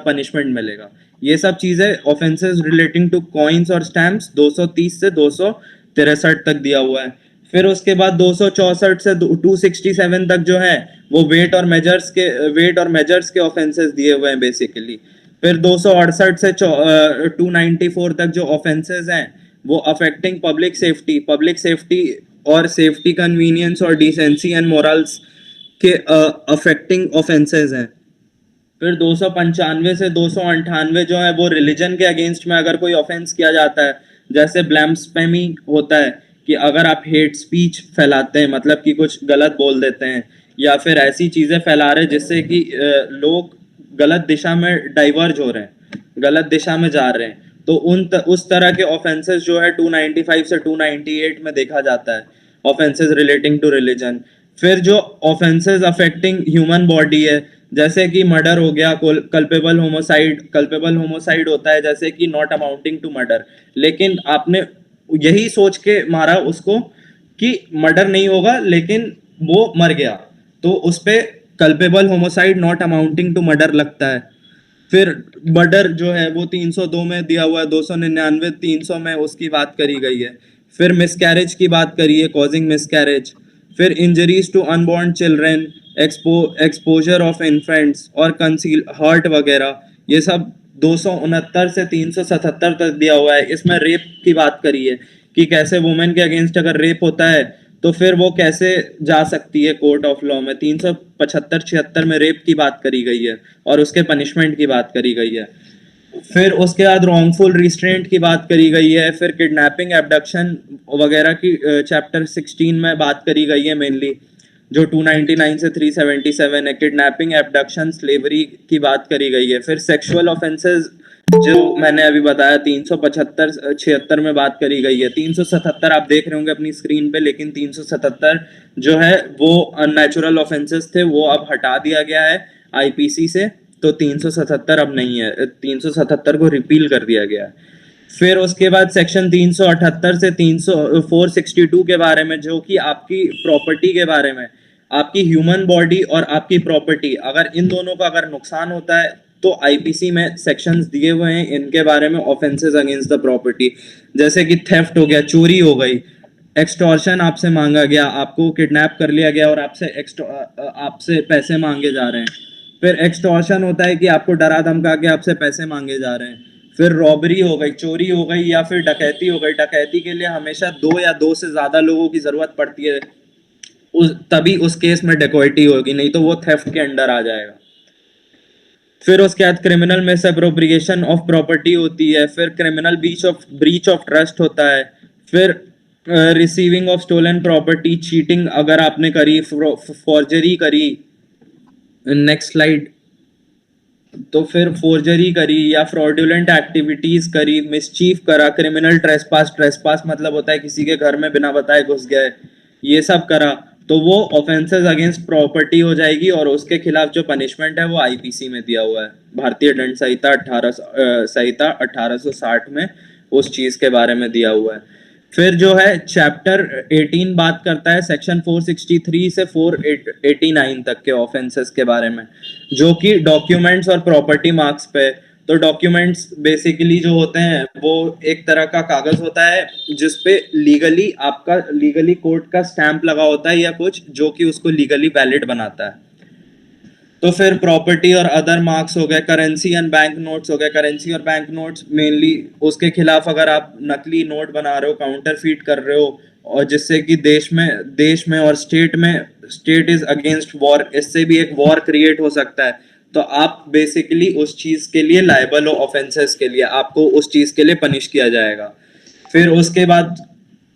S2: पनिशमेंट मिलेगा। ये सब चीजें ऑफेंसेस रिलेटिंग टू कॉइन्स और स्टैम्प्स 230 से 263 तक दिया हुआ है। फिर उसके बाद 264 से 267 तक जो है वो वेट और मेजर्स के ऑफेंसेस दिए हुए हैं बेसिकली। फिर 268 से 294 तक जो ऑफेंसेस हैं वो अफेक्टिंग पब्लिक सेफ्टी और सेफ्टी कन्वीनियंस और डिसेंसी एंड मोरल्स के अफेक्टिंग ऑफेंसेस हैं। फिर 295 से 298 जो है वो रिलीजन के अगेंस्ट में अगर कोई ऑफेंस किया जाता है, जैसे ब्लैम्स्पेमी होता है कि अगर आप हेट स्पीच फैलाते हैं, मतलब कि कुछ गलत बोल देते हैं या फिर ऐसी चीजें फैला रहे जिससे कि लोग गलत दिशा में डाइवर्ज हो रहे हैं, गलत दिशा में जा रहे हैं, तो उस तरह के ऑफेंसेस जो है 295 से 298 में देखा जाता है, ऑफेंसेस रिलेटिंग टू रिलीजन। फिर जो ऑफेंसेस अफेक्टिंग ह्यूमन बॉडी है, जैसे कि मर्डर हो गया, कल्पेबल होमोसाइड होता है जैसे कि नॉट अमाउंटिंग टू मर्डर, लेकिन आपने यही सोच के मारा उसको कि मर्डर नहीं होगा लेकिन वो मर गया, तो उस पे culpable homicide not amounting to murder लगता है। फिर मर्डर जो है वो 302 में दिया हुआ है, 299 300 में उसकी बात करी गई है। फिर मिसकैरेज की बात करी है, कॉजिंग मिसकैरेज। फिर injuries to unborn children, exposure of infants और कंसील हर्ट वगैरह, ये सब 269 से 377 तक दिया हुआ है। इसमें रेप की बात करी है कि कैसे वुमेन के अगेंस्ट अगर रेप होता है तो फिर वो कैसे जा सकती है कोर्ट ऑफ लॉ में। 375 76 में रेप की बात करी गई है और उसके पनिशमेंट की बात करी गई है। फिर उसके बाद रॉन्गफुल रिस्ट्रेंट की बात करी गई है, फिर किडनैपिंग एबडक्शन वगैरह की चैप्टर 16 में बात करी गई है मेनली, जो 299 से 377 है। किडनैपिंग एबडक्शन स्लेवरी की बात करी गई है। फिर सेक्सुअल ऑफेंसेस जो मैंने अभी बताया 375 76 में बात करी गई है। 377 आप देख रहे होंगे अपनी स्क्रीन पे, लेकिन 377 जो है वो अननेचुरल ऑफेंसेस थे, वो अब हटा दिया गया है आईपीसी से, तो 377 अब नहीं है, 377 को रिपील कर दिया गया है। फिर उसके बाद सेक्शन 378 से 462 के बारे में, जो कि आपकी प्रॉपर्टी के बारे में, आपकी ह्यूमन बॉडी और आपकी प्रॉपर्टी, अगर इन दोनों का अगर नुकसान होता है तो आईपीसी में सेक्शंस दिए हुए हैं इनके बारे में, ऑफेंसेस अगेंस्ट द प्रॉपर्टी, जैसे कि थेफ्ट हो गया, चोरी हो गई, एक्सटॉर्शन आपसे मांगा गया, आपको किडनैप कर लिया गया और आपसे पैसे मांगे जा रहे हैं। फिर एक्सटॉर्शन होता है कि आपको डरा धमका के आपसे पैसे मांगे जा रहे हैं। फिर रॉबरी हो गई, चोरी हो गई, या फिर डकैती हो गई। डकैती के लिए हमेशा 2 या 2 से ज्यादा लोगों की जरूरत पड़ती है, तभी उस केस में डेकोइटी होगी, नहीं तो वो थेफ्ट के अंडर आ जाएगा। फिर उसके बाद क्रिमिनल मिसअप्रोप्रिएशन ऑफ प्रॉपर्टी होती है। फिर क्रिमिनल ब्रीच ऑफ ट्रस्ट होता है। फिर receiving of stolen property, cheating अगर आपने करी, फॉर्जरी करी, नेक्स्ट स्लाइड, तो फिर फोर्जरी करी या फ्रॉडुलेंट एक्टिविटीज करी, मिसचीफ करा, क्रिमिनल ट्रेसपास, ट्रेसपास मतलब होता है किसी के घर में बिना बताए घुस गए, ये सब करा, तो वो ऑफेंसेस अगेंस्ट प्रॉपर्टी हो जाएगी और उसके खिलाफ जो पनिशमेंट है वो आईपीसी में दिया हुआ है, भारतीय दंड संहिता 1860 में उस चीज के बारे में दिया हुआ है। फिर जो है चैप्टर 18 बात करता है सेक्शन 463 से 489 तक के ऑफेंसेस के बारे में, जो कि डॉक्यूमेंट्स और प्रॉपर्टी मार्क्स पे। तो डॉक्यूमेंट्स बेसिकली जो होते हैं वो एक तरह का कागज होता है जिसपे लीगली कोर्ट का स्टैंप लगा होता है या कुछ, जो कि उसको लीगली वैलिड बनाता है। तो फिर प्रॉपर्टी और अदर मार्क्स हो गए, करेंसी एंड बैंक नोट्स हो गए। करेंसी और बैंक नोट्स मेनली उसके खिलाफ अगर आप नकली नोट बना रहे हो, काउंटर फीट कर रहे हो, और जिससे कि देश में और स्टेट इज अगेंस्ट वॉर, इससे भी एक वॉर क्रिएट हो सकता है, तो आप बेसिकली उस चीज के लिए लायबल हो, ऑफेंसेस के लिए आपको उस चीज के लिए पनिश किया जाएगा। फिर उसके बाद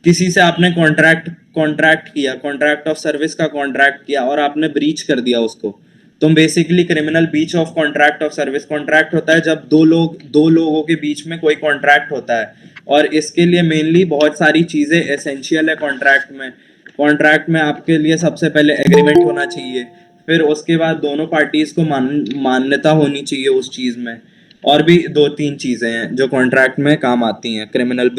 S2: किसी से आपने कॉन्ट्रैक्ट ऑफ सर्विस का कॉन्ट्रैक्ट किया और आपने ब्रीच कर दिया उसको, तुम basically criminal breach of contract of service. Contract होता है जब दो लोगों के बीच में कोई कॉन्ट्रैक्ट होता है, और इसके लिए मेनली बहुत सारी चीजें एसेंशियल है कॉन्ट्रैक्ट में आपके लिए सबसे पहले एग्रीमेंट होना चाहिए, फिर उसके बाद दोनों पार्टीज को मान्यता होनी चाहिए उस चीज में, और भी 2-3 चीजें हैं जो कॉन्ट्रैक्ट में काम आती हैं क्रिमिनल,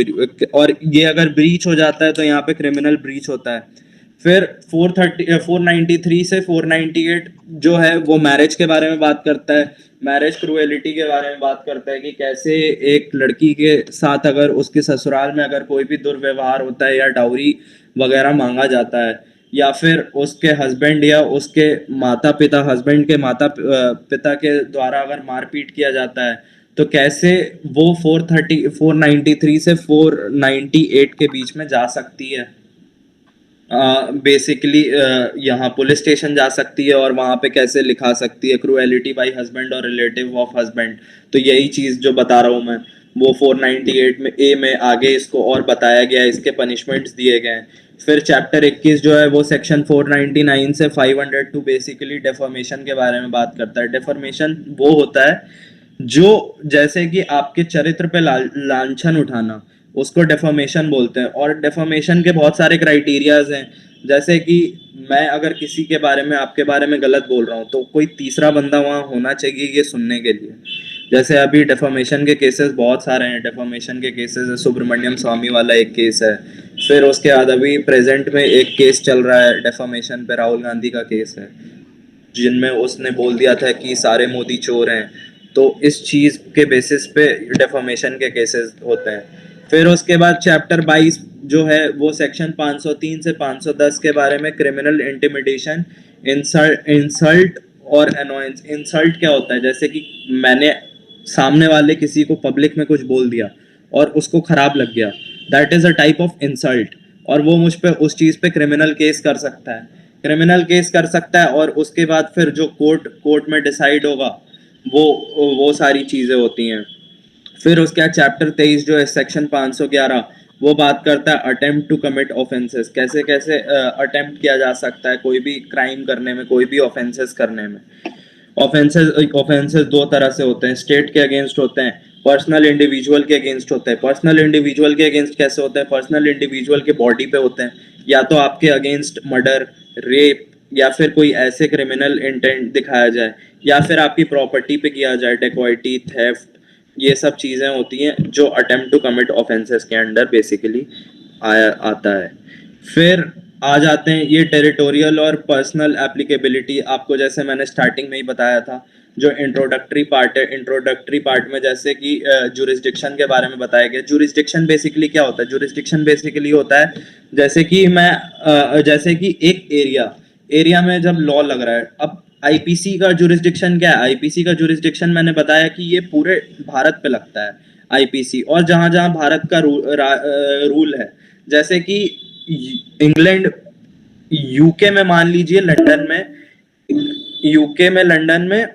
S2: और ये अगर ब्रीच हो जाता है तो यहाँ पे क्रिमिनल ब्रीच होता है। फिर 493 से 498 जो है वो मैरिज के बारे में बात करता है, मैरिज क्रूएलिटी के बारे में बात करता है कि कैसे एक लड़की के साथ अगर उसके ससुराल में अगर कोई भी दुर्व्यवहार होता है या डाउरी वगैरह मांगा जाता है, या फिर उसके हस्बैंड या उसके हस्बैंड के पिता के द्वारा अगर मारपीट किया जाता है, तो कैसे वो 493 से 498 के बीच में जा सकती है। बेसिकली यहाँ पुलिस स्टेशन जा सकती है और वहाँ पे कैसे लिखा सकती है क्रूएलिटी बाय हस्बैंड और रिलेटिव ऑफ हस्बैंड। तो यही चीज़ जो बता रहा हूँ मैं, वो 498 में ए में आगे इसको और बताया गया है, इसके पनिशमेंट्स दिए गए हैं। फिर चैप्टर 21 जो है वो सेक्शन 499 से 502 बेसिकली डेफर्मेशन के बारे में बात करता है। डेफर्मेशन वो होता है जो जैसे कि आपके चरित्र पे लांछन उठाना, उसको डेफर्मेशन बोलते हैं। और डेफर्मेशन के बहुत सारे क्राइटेरियाज हैं, जैसे कि मैं अगर किसी के बारे में आपके बारे में गलत बोल रहा हूँ तो कोई तीसरा बंदा वहाँ होना चाहिए ये सुनने के लिए। जैसे अभी डेफर्मेशन के केसेस बहुत सारे हैं, डेफर्मेशन के केसेस है, सुब्रमण्यम स्वामी वाला एक केस है। फिर उसके बाद अभी प्रेजेंट में एक केस चल रहा है डेफर्मेशन पे, राहुल गांधी का केस है, जिनमें उसने बोल दिया था कि सारे मोदी चोर हैं। तो इस चीज़ के बेसिस पे डेफर्मेशन के केसेस होते हैं। फिर उसके बाद चैप्टर 22 जो है वो सेक्शन 503 से 510 के बारे में, क्रिमिनल इंटिमिडेशन, इंसल्ट और अनोयंस। इंसल्ट क्या होता है, जैसे कि मैंने सामने वाले किसी को पब्लिक में कुछ बोल दिया और उसको खराब लग गया, that is a type of insult, और वो मुझ पे उस चीज़ पे क्रिमिनल केस कर सकता है। और उसके बाद फिर जो कोर्ट में डिसाइड होगा वो सारी चीज़ें होती हैं। फिर उसका चैप्टर 23 जो है सेक्शन 511 वो बात करता है अटेम्प्ट टू कमिट ऑफेंसेस, कैसे कैसे अटेम्प्ट किया जा सकता है कोई भी क्राइम करने में, कोई भी ऑफेंसेस करने में। ऑफेंसेस दो तरह से होते हैं, स्टेट के अगेंस्ट होते हैं, पर्सनल इंडिविजुअल के अगेंस्ट होते हैं। पर्सनल इंडिविजुअल के अगेंस्ट कैसे होते हैं? पर्सनल इंडिविजुअल के बॉडी पे होते हैं, या तो आपके अगेंस्ट मर्डर, रेप या फिर कोई ऐसे क्रिमिनल इंटेंट दिखाया जाए, या फिर आपकी प्रॉपर्टी पे किया जाए, डेकोइटी, थेफ्ट, ये सब चीज़ें होती हैं जो अटेम्प्ट टू कमिट ऑफेंसेस के अंडर बेसिकली आता है। फिर आ जाते हैं ये टेरिटोरियल और पर्सनल एप्लीकेबिलिटी। आपको जैसे मैंने स्टार्टिंग में ही बताया था, जो इंट्रोडक्टरी पार्ट है, इंट्रोडक्टरी पार्ट में जैसे कि जुरिस्डिक्शन के बारे में बताया गया। जुरिस्डिक्शन बेसिकली क्या होता है? जुरिस्डिक्शन बेसिकली होता है जैसे कि जैसे कि एक एरिया में जब लॉ लग रहा है, अब आईपीसी का जुरिस्डिक्शन क्या है? आईपीसी का जुरिस्डिक्शन मैंने बताया कि ये पूरे भारत पे लगता है आईपीसी, और जहां जहां भारत का रूल है, जैसे कि इंग्लैंड, यूके में मान लीजिए, लंदन में लंदन में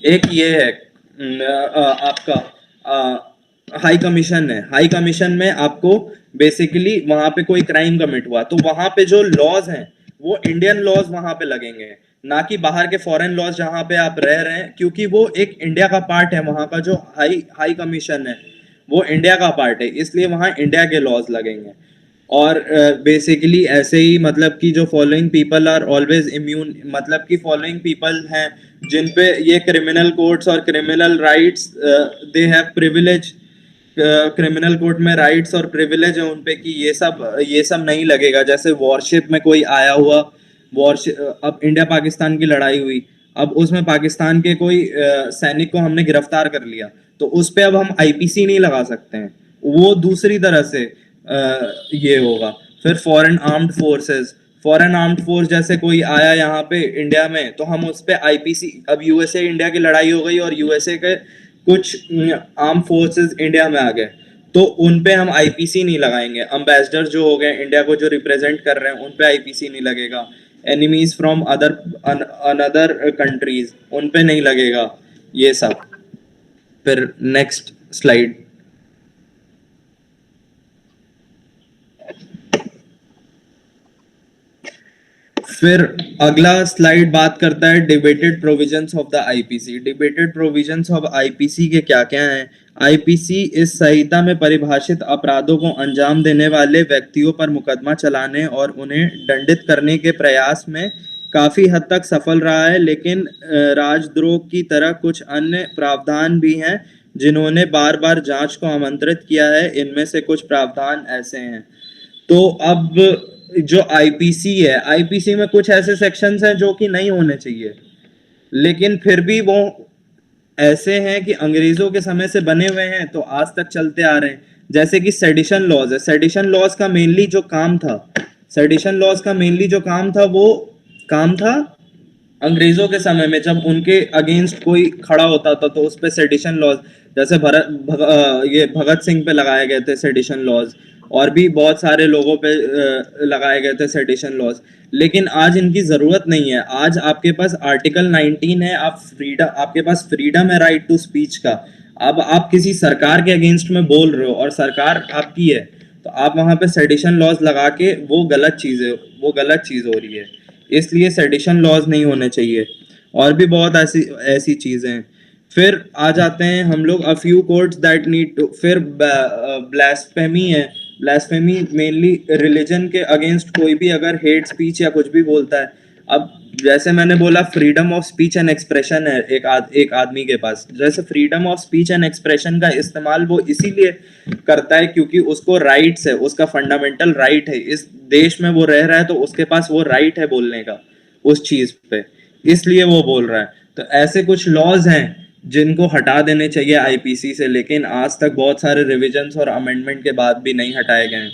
S2: एक ये है आपका हाई कमीशन है। हाई कमीशन में आपको बेसिकली वहां पे कोई क्राइम कमिट हुआ तो वहां पे जो लॉज हैं वो इंडियन लॉज वहां पे लगेंगे, ना कि बाहर के फॉरेन लॉज जहां पे आप रह रहे हैं, क्योंकि वो एक इंडिया का पार्ट है। वहां का जो हाई कमीशन है वो इंडिया का पार्ट है, इसलिए वहां इंडिया के लॉज लगेंगे। और बेसिकली ऐसे ही मतलब कि जो following people are always immune, मतलब कि फॉलोइंग पीपल हैं जिन पे ये क्रिमिनल कोर्ट्स और criminal rights, they have privilege, criminal court में राइट्स और प्रिविलेज है उन पे कि ये सब नहीं लगेगा। जैसे वॉरशिप में कोई आया हुआ, अब इंडिया पाकिस्तान की लड़ाई हुई, अब उसमें पाकिस्तान के कोई सैनिक को हमने गिरफ्तार कर लिया, तो उस पे अब हम आईपीसी नहीं लगा सकते हैं, वो दूसरी तरह से ये होगा। फिर फॉरेन आर्म्ड फोर्स जैसे कोई आया यहाँ पे इंडिया में, तो हम उस पे आईपीसी, अब यूएसए इंडिया की लड़ाई हो गई और यूएसए के कुछ आर्म फोर्सेस इंडिया में आ गए, तो उन पे हम आईपीसी नहीं लगाएंगे। अम्बेसडर जो हो गए इंडिया को जो रिप्रेजेंट कर रहे हैं उन पे आईपीसी नहीं लगेगा। एनिमीज फ्रॉम अनदर कंट्रीज उन पे नहीं लगेगा ये सब। फिर नेक्स्ट स्लाइड। फिर अगला स्लाइड बात करता है debated provisions of the IPC. Debated provisions of IPC के क्या क्या हैं? आईपीसी इस संहिता में परिभाषित अपराधों को अंजाम देने वाले व्यक्तियों पर मुकदमा चलाने और उन्हें दंडित करने के प्रयास में काफी हद तक सफल रहा है, लेकिन राजद्रोह की तरह कुछ अन्य प्रावधान भी हैं जिन्होंने बार बार जांच को आमंत्रित किया है। इनमें से कुछ प्रावधान ऐसे हैं। तो अब जो आईपीसी है, आईपीसी में कुछ ऐसे सेक्शंस हैं जो कि नहीं होने चाहिए, लेकिन फिर भी वो ऐसे हैं कि अंग्रेजों के समय से बने हुए हैं तो आज तक चलते आ रहे हैं। जैसे कि सेडिशन लॉज है। सेडिशन लॉज का मेनली जो काम था, वो काम था अंग्रेजों के समय में, जब उनके अगेंस्ट कोई खड़ा होता था तो उस पे सेडिशन लॉज, जैसे ये भगत सिंह पे लगाए गए थे सेडिशन लॉज, और भी बहुत सारे लोगों पे लगाए गए थे सेडिशन लॉज। लेकिन आज इनकी जरूरत नहीं है। आज आपके पास आर्टिकल 19 है, आपके पास फ्रीडम है राइट टू स्पीच का। अब आप किसी सरकार के अगेंस्ट में बोल रहे हो और सरकार आपकी है, तो आप वहां पे सेडिशन लॉज लगा के, वो गलत चीज हो रही है, इसलिए सेडिशन लॉज नहीं होने चाहिए। और भी बहुत ऐसी चीजें हैं। फिर आ जाते हैं हम लोग a few codes that need to. फिर ब्लास्फेमी है। ब्लास्फेमी मेनली रिलीजन के अगेंस्ट कोई भी अगर हेट स्पीच या कुछ भी बोलता है। अब जैसे मैंने बोला freedom of speech and expression है एक आदमी के पास, जैसे freedom of speech and expression का इस्तेमाल वो इसीलिए करता है क्योंकि उसको राइट्स है, उसका फंडामेंटल राइट है, इस देश में वो रह रहा है तो उसके पास वो राइट है बोलने का उस चीज पे, इसलिए वो बोल रहा है। तो ऐसे कुछ लॉज हैं जिनको हटा देने चाहिए आईपीसी से, लेकिन आज तक बहुत सारे रिविजन्स और अमेंडमेंट के बाद भी नहीं हटाए गए हैं,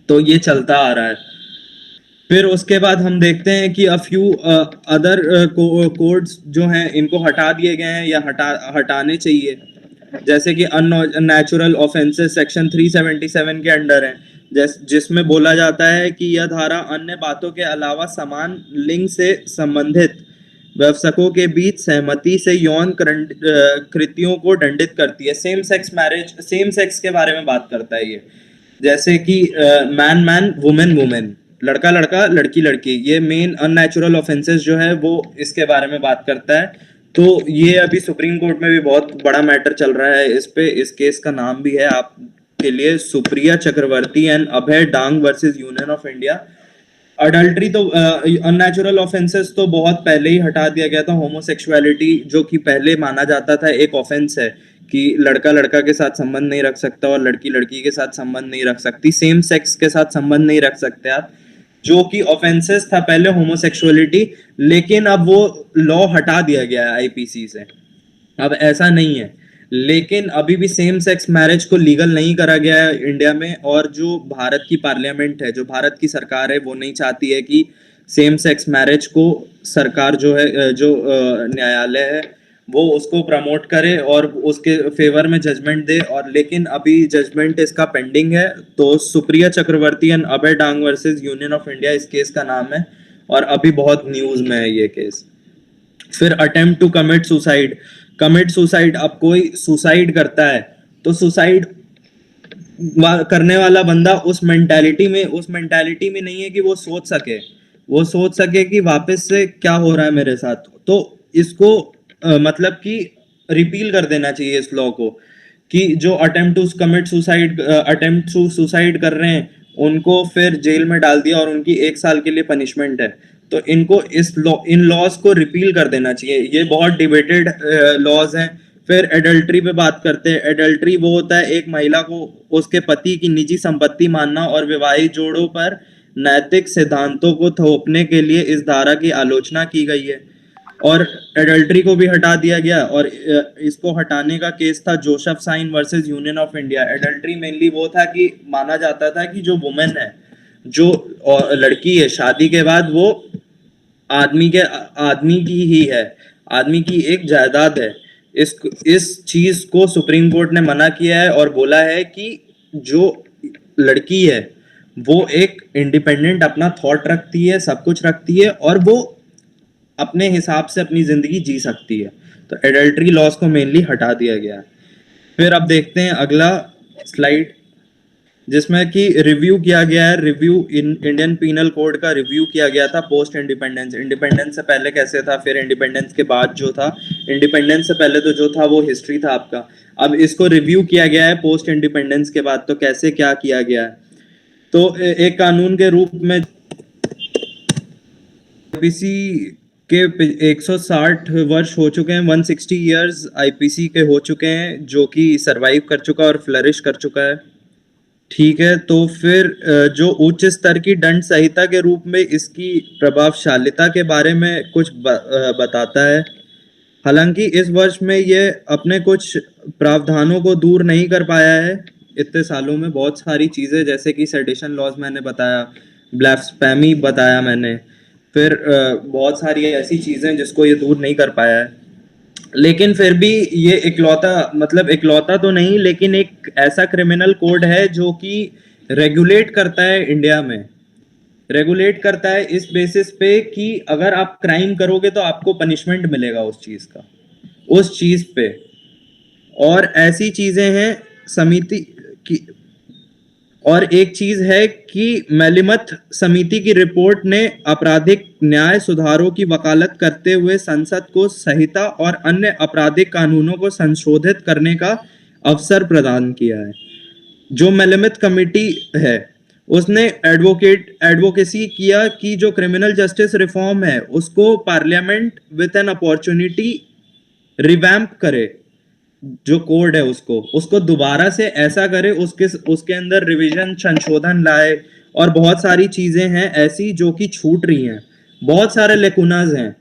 S2: तो ये चलता आ रहा है। फिर उसके बाद हम देखते हैं कि अ फ्यू अदर कोड्स जो हैं इनको हटा दिए गए हैं या हटाने चाहिए, जैसे कि अननेचुरल ऑफेंसेस सेक्शन 377 के अंडर है, जिसमें बोला जाता है कि यह धारा अन्य बातों के अलावा समान लिंग से संबंधित व्यवसकों के बीच सहमति से यौन कृत्यों को दंडित करती है। Same sex marriage, same sex के बारे में बात करता है ये, जैसे कि मैन मैन वुमेन वुमेन, लड़का लड़का लड़की लड़की, ये मेन अननेचुरल ऑफेंसेस जो है वो इसके बारे में बात करता है। तो ये अभी सुप्रीम कोर्ट में भी बहुत बड़ा मैटर चल रहा है इस पे। इस केस का नाम भी है आपके लिए Supriya Chakraborty and Abhay Dang versus Union of India. Adultery तो अननेचुरल ऑफेंसेस तो बहुत पहले ही हटा दिया गया था। होमोसेक्सुअलिटी जो कि पहले माना जाता था एक ऑफेंस है कि लड़का लड़का के साथ संबंध नहीं रख सकता और लड़की लड़की के साथ संबंध नहीं रख सकती, सेम सेक्स के साथ संबंध नहीं रख सकते आप, जो कि ऑफेंसेस था पहले होमोसेक्सुअलिटी। लेकिन अब वो लॉ हटा दिया गया है आईपीसी से, अब ऐसा नहीं है। लेकिन अभी भी सेम सेक्स मैरिज को लीगल नहीं करा गया है इंडिया में। और जो भारत की पार्लियामेंट है, जो भारत की सरकार है, वो नहीं चाहती है कि सेम सेक्स मैरिज को सरकार जो है, जो न्यायालय है वो उसको प्रमोट करे और उसके फेवर में जजमेंट दे। और लेकिन अभी जजमेंट इसका पेंडिंग है। तो Supriya Chakraborty and Abhay Dang versus Union of India इस केस का नाम है और अभी बहुत न्यूज में है ये केस। फिर attempt to commit suicide, commit suicide, अब कोई सुसाइड करता है तो सुसाइड करने वाला बंदा उस मेंटालिटी में नहीं है कि वो सोच सके कि वापस से क्या हो रहा है मेरे साथ। तो इसको मतलब कि रिपील कर देना चाहिए इस लॉ को, कि जो attempt to commit suicide, attempt to suicide कर रहे हैं उनको फिर जेल में डाल दिया और उनकी 1 साल के लिए पनिशमेंट है। तो इनको इन लॉज को रिपील कर देना चाहिए। ये बहुत डिबेटेड लॉज हैं। फिर एडल्ट्री पे बात करते हैं। एडल्ट्री वो होता है एक महिला को उसके पति की निजी संपत्ति मानना और विवाहित जोड़ों पर नैतिक सिद्धांतों को थोपने के लिए इस धारा की आलोचना की गई है। और एडल्ट्री को भी हटा दिया गया और इसको हटाने का केस था Joseph Shine versus Union of India. Adultery mainly वो था कि माना जाता था कि जो वुमेन है, जो लड़की है, शादी के बाद वो आदमी की ही है, आदमी की एक जायदाद है। इस चीज को सुप्रीम कोर्ट ने मना किया है और बोला है कि जो लड़की है वो एक इंडिपेंडेंट अपना थॉट रखती है, सब कुछ रखती है और वो अपने हिसाब से अपनी जिंदगी जी सकती है। तो एडल्ट्री लॉज को मेनली हटा दिया गया है। फिर अब देखते हैं अगला स्लाइड, जिसमें कि रिव्यू किया गया है। रिव्यू इंडियन पीनल कोड का रिव्यू किया गया था पोस्ट इंडिपेंडेंस। इंडिपेंडेंस से पहले कैसे था, फिर इंडिपेंडेंस के बाद जो था। इंडिपेंडेंस से पहले तो जो था वो हिस्ट्री था आपका। अब इसको रिव्यू किया गया है पोस्ट इंडिपेंडेंस के बाद, तो कैसे क्या किया गया है। तो एक कानून के रूप में आईपीसी के 160 वर्ष हो चुके हैं, 160 इयर्स आईपीसी के हो चुके हैं, जो कि सरवाइव कर चुका और फ्लरिश कर चुका है। ठीक है, तो फिर जो उच्च स्तर की दंड संहिता के रूप में इसकी प्रभावशालिता के बारे में कुछ बताता है। हालांकि इस वर्ष में ये अपने कुछ प्रावधानों को दूर नहीं कर पाया है इतने सालों में। बहुत सारी चीज़ें जैसे कि सेडिशन लॉज मैंने बताया, ब्लास्फेमी बताया मैंने, फिर बहुत सारी ऐसी चीज़ें जिसको ये दूर नहीं कर पाया है। लेकिन फिर भी ये इकलौता तो नहीं, लेकिन एक ऐसा क्रिमिनल कोड है जो कि रेगुलेट करता है इंडिया में, रेगुलेट करता है इस बेसिस पे कि अगर आप क्राइम करोगे तो आपको पनिशमेंट मिलेगा उस चीज का, उस चीज पे। और ऐसी चीजें हैं समिति की, और एक चीज है कि मैलिमथ समिति की रिपोर्ट ने आपराधिक न्याय सुधारों की वकालत करते हुए संसद को संहिता और अन्य आपराधिक कानूनों को संशोधित करने का अवसर प्रदान किया है। जो मैलिमथ कमेटी है उसने एडवोकेसी किया कि जो क्रिमिनल जस्टिस रिफॉर्म है उसको parliament with an opportunity revamp करे, जो कोड है उसको दोबारा से ऐसा करे, उसके अंदर रिवीजन संशोधन लाए। और बहुत सारी चीजें हैं ऐसी जो कि छूट रही हैं। बहुत सारे लेकुनाज हैं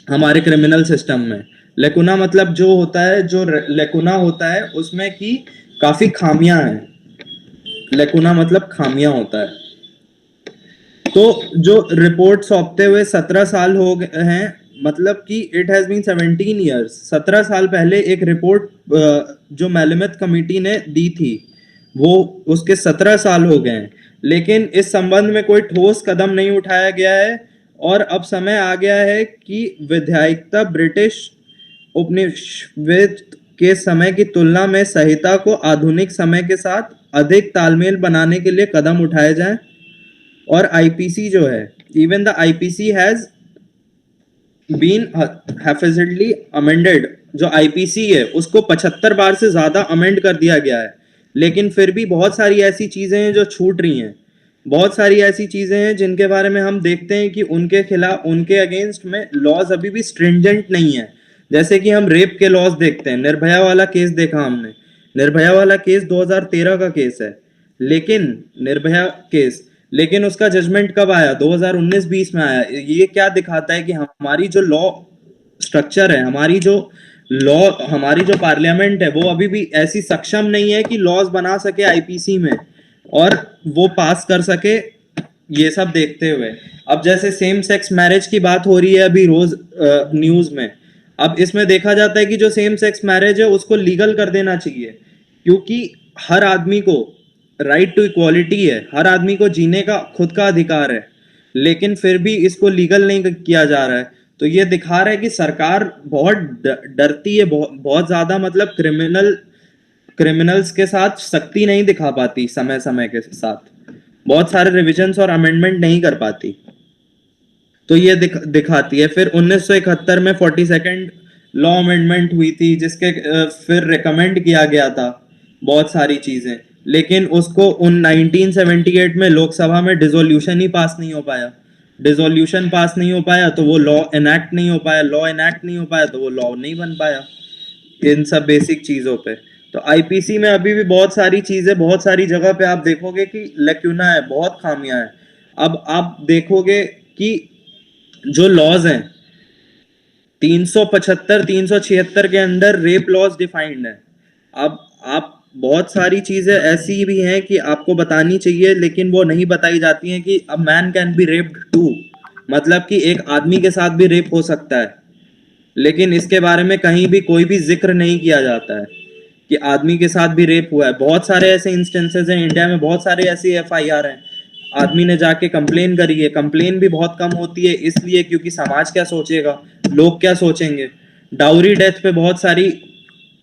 S2: हमारे क्रिमिनल सिस्टम में। लेकुना मतलब जो होता है, जो लेकुना होता है उसमें कि काफी खामियां हैं। लेकुना मतलब खामियां होता है। तो जो रिपोर्ट सौंपते हुए 17 साल हो गए हैं, मतलब कि इट हैज बीन 17 इयर्स। 17 साल पहले एक रिपोर्ट जो मैलिमथ कमेटी ने दी थी, वो उसके 17 साल हो गए हैं, लेकिन इस संबंध में कोई ठोस कदम नहीं उठाया गया है। और अब समय आ गया है कि विधायिकता ब्रिटिश उपनिवेश के समय की तुलना में संहिता को आधुनिक समय के साथ अधिक तालमेल बनाने के लिए कदम उठाए जाएं। और आईपीसी जो है, even the IPC has been haphazardly amended, जो आईपीसी है उसको 75 बार से ज्यादा अमेंड कर दिया गया है, लेकिन फिर भी बहुत सारी ऐसी चीजें हैं जो छूट रही हैं। बहुत सारी ऐसी चीजें हैं जिनके बारे में हम देखते हैं कि उनके खिलाफ, उनके अगेंस्ट में लॉज अभी भी स्ट्रिंजेंट नहीं है। जैसे कि हम रेप के लॉज देखते हैं, निर्भया वाला केस देखा हमने। निर्भया वाला केस 2013 का केस है, लेकिन निर्भया केस, लेकिन उसका जजमेंट कब आया? 2019-20 में आया। ये क्या दिखाता है कि हमारी जो लॉ स्ट्रक्चर है, हमारी जो पार्लियामेंट है, वो अभी भी ऐसी सक्षम नहीं है कि लॉज बना सके आईपीसी में और वो पास कर सके। ये सब देखते हुए अब जैसे सेम सेक्स मैरिज की बात हो रही है अभी रोज न्यूज में, अब इसमें देखा जाता है कि जो सेम सेक्स मैरिज है उसको लीगल कर देना चाहिए, क्योंकि हर आदमी को राइट टू इक्वालिटी है, हर आदमी को जीने का खुद का अधिकार है, लेकिन फिर भी इसको लीगल नहीं किया जा रहा है। तो ये दिखा रहा है कि सरकार बहुत डरती है, बहुत ज्यादा, मतलब क्रिमिनल्स के साथ सख्ती नहीं दिखा पाती, समय समय के साथ बहुत सारे रिविजन्स और अमेंडमेंट नहीं कर पाती। तो ये दिखाती है। फिर 1971 में 42nd लॉ अमेंडमेंट हुई थी, जिसके फिर रिकमेंड किया गया था बहुत सारी चीजें, लेकिन उसको 1978 में लोकसभा में डिसोल्यूशन ही पास नहीं हो पाया। डिसोल्यूशन पास नहीं हो पाया तो वो लॉ इनैक्ट नहीं हो पाया, लॉ इनैक्ट नहीं हो पाया तो वो लॉ नहीं बन पाया, इन सब बेसिक चीजों पे। तो आईपीसी में अभी भी बहुत सारी चीजें, बहुत सारी जगह पे आप देखोगे कि लैक्यूना है, बहुत खामियां है। अब आप देखोगे कि जो लॉज हैं 375 376 के अंदर रेप लॉज डिफाइंड है। अब आप बहुत सारी चीजें ऐसी भी हैं कि आपको बतानी चाहिए, लेकिन वो नहीं बताई जाती हैं कि a man can be raped too, मतलब कि एक आदमी के साथ भी रेप हो सकता है, लेकिन इसके बारे में कहीं भी कोई भी जिक्र नहीं किया जाता है कि आदमी के साथ भी रेप हुआ है। बहुत सारे ऐसे इंस्टेंसेस हैं इंडिया में, बहुत सारे ऐसी एफआईआर हैं, आदमी ने जाके कंप्लेन करी है, कंप्लेन भी बहुत कम होती है, इसलिए क्योंकि समाज क्या सोचेगा, लोग क्या सोचेंगे। डाउरी डेथ पे बहुत सारी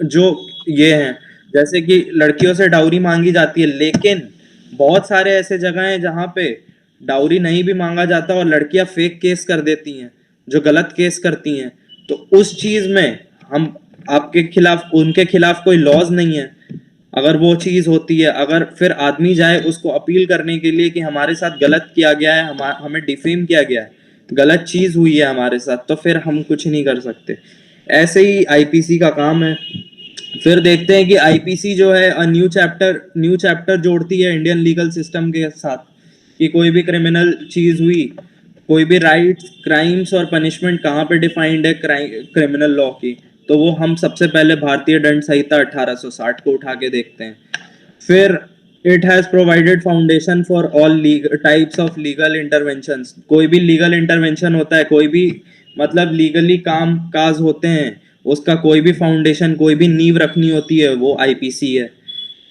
S2: जो ये हैं, जैसे कि लड़कियों से डाउरी मांगी जाती है, लेकिन बहुत सारे ऐसे जगह हैं जहाँ पे डाउरी नहीं भी मांगा जाता और लड़कियां फेक केस कर देती हैं, जो गलत केस करती हैं। तो उस चीज में हम आपके खिलाफ, उनके खिलाफ कोई लॉज नहीं है। अगर वो चीज होती है, अगर फिर आदमी जाए उसको अपील करने के लिए कि हमारे साथ गलत किया गया है, हमें डिफेम किया गया है, गलत चीज हुई है हमारे साथ, तो फिर हम कुछ नहीं कर सकते। ऐसे ही आईपीसी का काम है। फिर देखते हैं कि आईपीसी जो है न्यू चैप्टर जोड़ती है इंडियन लीगल सिस्टम के साथ, कि कोई भी क्रिमिनल चीज हुई, कोई भी राइट्स, क्राइम्स और पनिशमेंट कहाँ पे डिफाइंड है क्रिमिनल लॉ की, तो वो हम सबसे पहले भारतीय दंड संहिता 1860 को उठा के देखते हैं। फिर it has provided foundation for all types of legal interventions. कोई भी लीगल इंटरवेंशन होता है, कोई भी मतलब लीगली काम काज होते हैं, उसका कोई भी फाउंडेशन, कोई भी नींव रखनी होती है, वो आईपीसी है।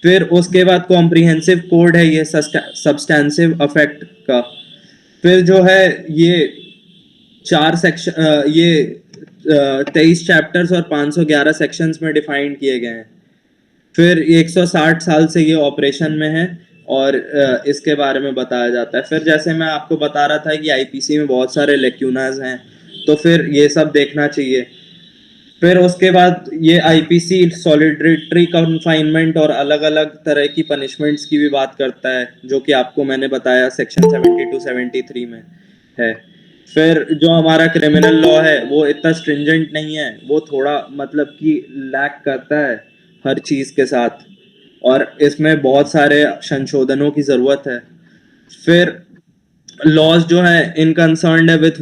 S2: फिर उसके बाद कॉम्प्रिहेंसिव कोड है ये सब्सटेंसिव अफेक्ट का। फिर जो है ये 4 सेक्शन, ये 23 चैप्टर्स और 511 सेक्शंस में डिफाइंड किए गए हैं। फिर 160 साल से ये ऑपरेशन में है और इसके बारे में बताया जाता है। फिर जैसे मैं आपको बता रहा था कि आईपीसी में बहुत सारे लेक्यूनाज हैं, तो फिर ये सब देखना चाहिए। फिर उसके बाद ये आईपीसी सॉलिडरिटी कन्फाइनमेंट और अलग अलग तरह की पनिशमेंट्स की भी बात करता है, जो कि आपको मैंने बताया सेक्शन 72-73 में है। फिर जो हमारा क्रिमिनल लॉ है वो इतना स्ट्रिंजेंट नहीं है, वो थोड़ा मतलब कि लैक करता है हर चीज के साथ, और इसमें बहुत सारे संशोधनों की जरूरत है। फिर लॉज जो है इनकंसर्न्ड है विथ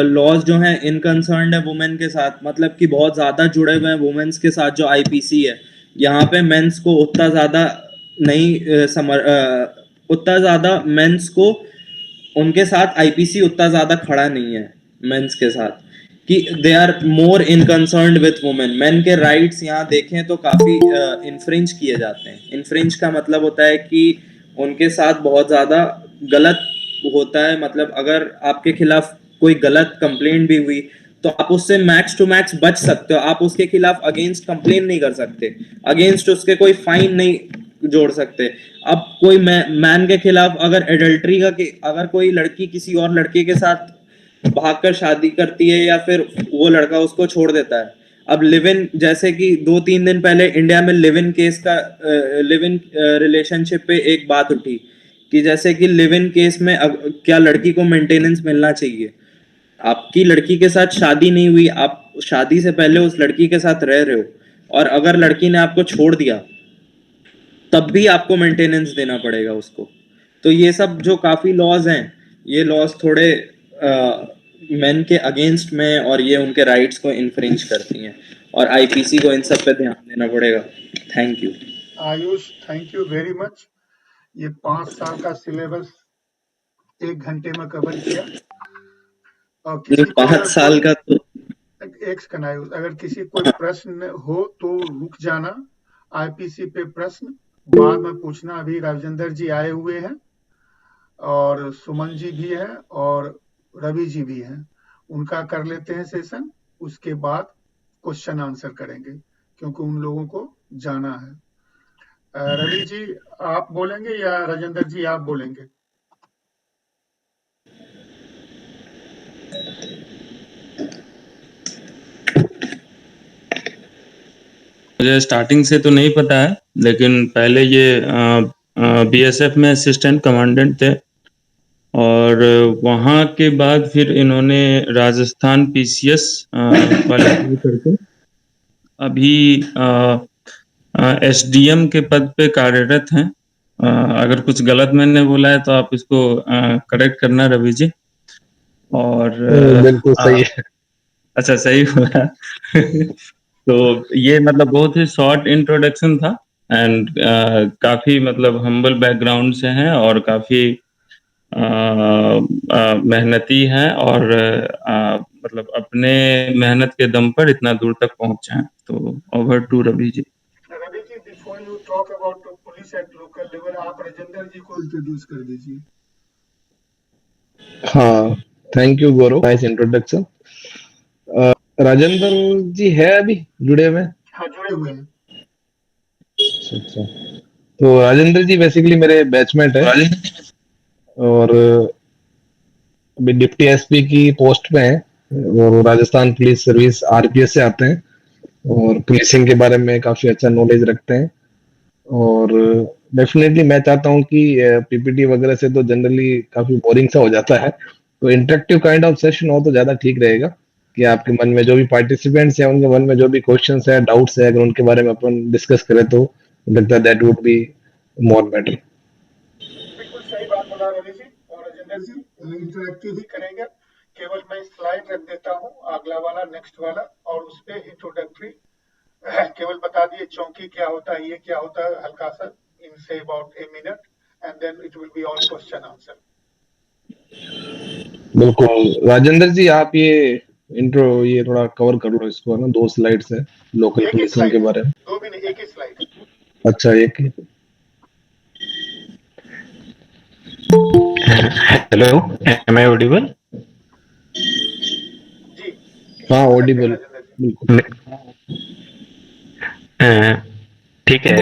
S2: लॉज जो है इनकंसर्न्ड है वुमेन के साथ, मतलब कि बहुत ज्यादा जुड़े हुए हैं वुमेन्स के साथ जो आईपीसी है। यहाँ पे मेंस को उतना ज्यादा नहीं उतना ज्यादा मेंस को, उनके साथ आईपीसी उतना ज्यादा खड़ा नहीं है मेंस के साथ, कि they are more unconcerned with women. Men के राइट्स यहाँ देखें तो काफी इन्फ्रिंज किए जाते हैं। इन्फ्रिंज का मतलब होता है कि उनके साथ बहुत ज्यादा गलत होता है, मतलब अगर आपके खिलाफ कोई गलत कंप्लेंट भी हुई तो आप उससे मैक्स टू मैक्स बच सकते हो, आप उसके खिलाफ अगेंस्ट कंप्लेन नहीं कर सकते, अगेंस्ट उसके कोई फाइन नहीं जोड़ सकते। अब कोई मैन के खिलाफ अगर एडल्ट्री का अगर कोई लड़की किसी और लड़के के साथ भागकर शादी करती है या फिर वो लड़का उसको छोड़ देता है, अब लिव इन, जैसे कि 2-3 दिन पहले इंडिया में लिव इन केस का लिव इन रिलेशनशिप पे एक बात उठी कि जैसे कि लिव इन केस में क्या लड़की को मेंटेनेंस मिलना चाहिए। आपकी लड़की के साथ शादी नहीं हुई, आप शादी से पहले उस लड़की के साथ रह रहे हो और अगर लड़की ने आपको छोड़ दिया तब भी आपको मेंटेनेंस देना पड़ेगा उसको। तो ये सब जो काफी लॉज हैं, ये लॉज थोड़े मेन के अगेंस्ट में और ये उनके राइट्स को इन्फ्रिंज करती हैं और आईपीसी को इन सब पे ध्यान देना पड़ेगा। Thank you
S1: Ayush, thank you very much. ये 5 साल का सिलेबस 1 घंटे में कवर किया। और किसी को
S2: 5 साल का तो
S1: एक सेकंड आयुष, अगर किसी कोई प्रश्न हो तो रुक जाना। आईपीसी पे प्रश्न बाद में पूछना। अभी राजेंद्र जी आए हुए हैं और सुमन जी भी है और रवि जी भी हैं, उनका कर लेते हैं सेशन, उसके बाद क्वेश्चन आंसर करेंगे क्योंकि उन लोगों को जाना है। रवि जी आप बोलेंगे या राजेंद्र जी आप बोलेंगे?
S4: मुझे स्टार्टिंग से तो नहीं पता है, लेकिन पहले ये बीएसएफ में असिस्टेंट कमांडेंट थे और वहाँ के बाद फिर इन्होंने राजस्थान पीसीएस क्वालिफाई करके अभी एसडीएम के पद पे कार्यरत हैं। अगर कुछ गलत मैंने बोला है तो आप इसको करेक्ट करना रवि जी। और
S3: बिल्कुल सही है।
S4: अच्छा, सही बोला। तो ये मतलब बहुत ही शॉर्ट इंट्रोडक्शन था एंड काफी मतलब हम्बल बैकग्राउंड से हैं और काफी मेहनती हैं और मतलब अपने मेहनत के दम पर इतना दूर तक पहुंचे हैं। तो over to Ravi ji.
S1: Ravi ji, before you talk about police at local level, आप राजेंद्र जी को इंट्रोड्यूस कर दीजिए।
S3: हाँ, thank you Gaurav, nice introduction. Rajendra ji है अभी जुड़े हुए हैं?
S1: हाँ, जुड़े हुए हैं।
S3: अच्छा, तो राजेंद्र जी बेसिकली मेरे बैचमेट है और अभी डिप्टी एसपी की पोस्ट पे हैं और राजस्थान पुलिस सर्विस आरपीएस से आते हैं और पुलिसिंग के बारे में काफी अच्छा नॉलेज रखते हैं। और डेफिनेटली मैं चाहता हूं कि पीपीटी वगैरह से तो जनरली काफी बोरिंग सा हो जाता है, तो इंटरेक्टिव काइंड ऑफ सेशन हो तो ज्यादा ठीक रहेगा कि आपके मन में जो भी पार्टिसिपेंट्स हैं उनके मन में जो भी क्वेश्चंस है, डाउट्स है, अगर उनके बारे में अपन डिस्कस करें तो लगता है that would be more better.
S1: बिल्कुल सही बात बोला रवि जी और राजेंद्र जी, इंटरेक्टिव ही करेंगे। केवल मैं स्लाइड रख देता हूँ, अगला वाला, नेक्स्ट वाला, और उस पे इंट्रोडक्टरी केवल बता दिए चौकी क्या होता है, ये क्या होता है, हल्का सा इन से about a minute, and then it will be all question answer.
S3: बिल्कुल राजेंद्र जी, आप ये इंट्रो ये थोड़ा कवर कर लो इसको, है ना, 2 स्लाइड्स है लोकल
S1: एक ही
S3: पुलिसिंग के
S1: स्लाइड,
S3: बारे में।
S1: 2 भी नहीं, एक ही स्लाइड।
S3: अच्छा, एक ही।
S5: Hello, am I audible?
S1: जी
S3: हाँ,
S1: बोल सकते हैं
S3: ऑडिबल,
S1: राजेंद्र जी।
S3: बिल्कुल।
S5: ठीक है।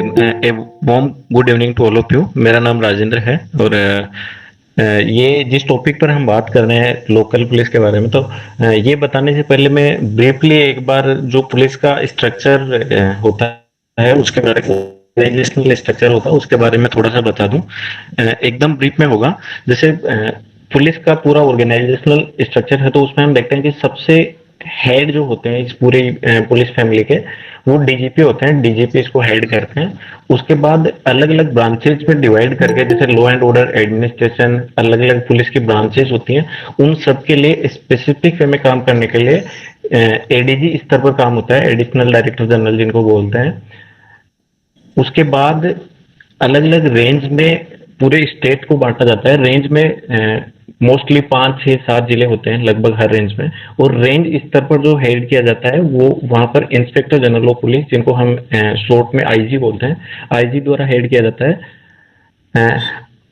S5: A warm good evening to all of you. मेरा नाम राजेंद्र है और ये जिस टॉपिक पर हम बात कर रहे हैं लोकल पुलिस के बारे में, तो ये बताने से पहले मैं ब्रीफली एक बार जो पुलिस का स्ट्रक्चर होता है उसके बारे में, ऑर्गेनाइजेशनल स्ट्रक्चर होता है उसके बारे में थोड़ा सा बता दूं। एकदम ब्रीफ में होगा। जैसे पुलिस का पूरा ऑर्गेनाइजेशनल स्ट्रक्चर है तो उसमें हम देखते हैं कि सबसे हेड जो होते हैं इस पूरे पुलिस फैमिली के, वो डीजीपी होते हैं। डीजीपी इसको हेड करते हैं। उसके बाद अलग अलग ब्रांचेज में डिवाइड करके, जैसे लॉ एंड ऑर्डर एडमिनिस्ट्रेशन, अलग अलग पुलिस की ब्रांचेज होती हैं, उन सब के लिए स्पेसिफिक वे में काम करने के लिए एडीजी स्तर पर काम होता है, एडिशनल डायरेक्टर जनरल जिनको बोलते हैं। उसके बाद अलग अलग रेंज में पूरे स्टेट को बांटा जाता है। रेंज में मोस्टली 5, 6, 7 जिले होते हैं लगभग हर रेंज में, और रेंज स्तर पर जो हेड किया जाता है वो वहां पर इंस्पेक्टर जनरल ऑफ पुलिस, जिनको हम शॉर्ट में आईजी बोलते हैं, आईजी द्वारा हेड किया जाता है।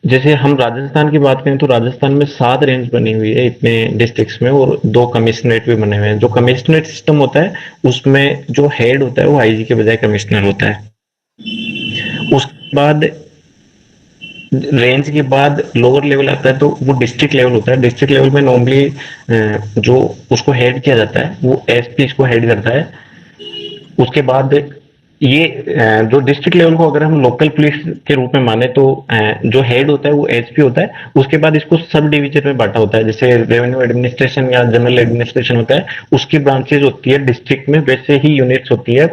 S5: जैसे हम राजस्थान की बात करें तो राजस्थान में 7 रेंज बनी हुई है इतने डिस्ट्रिक्ट्स में, और 2 कमिश्नरेट भी बने हुए हैं। जो कमिश्नरेट सिस्टम होता है उसमें जो हेड होता है वो आईजी के बजाय कमिश्नर होता है। उसके बाद रेंज के बाद लोअर लेवल आता है तो वो डिस्ट्रिक्ट लेवल होता है। डिस्ट्रिक्ट लेवल में नॉर्मली जो उसको हेड किया जाता है वो एसपी इसको हेड करता है। उसके बाद ये जो डिस्ट्रिक्ट लेवल को अगर हम लोकल पुलिस के रूप में माने तो जो हेड होता है वो एसपी होता है। उसके बाद इसको सब डिवीजन में बांटा होता है, जैसे रेवेन्यू एडमिनिस्ट्रेशन या जनरल एडमिनिस्ट्रेशन होता है उसकी ब्रांचेज होती है डिस्ट्रिक्ट में, वैसे ही यूनिट्स होती है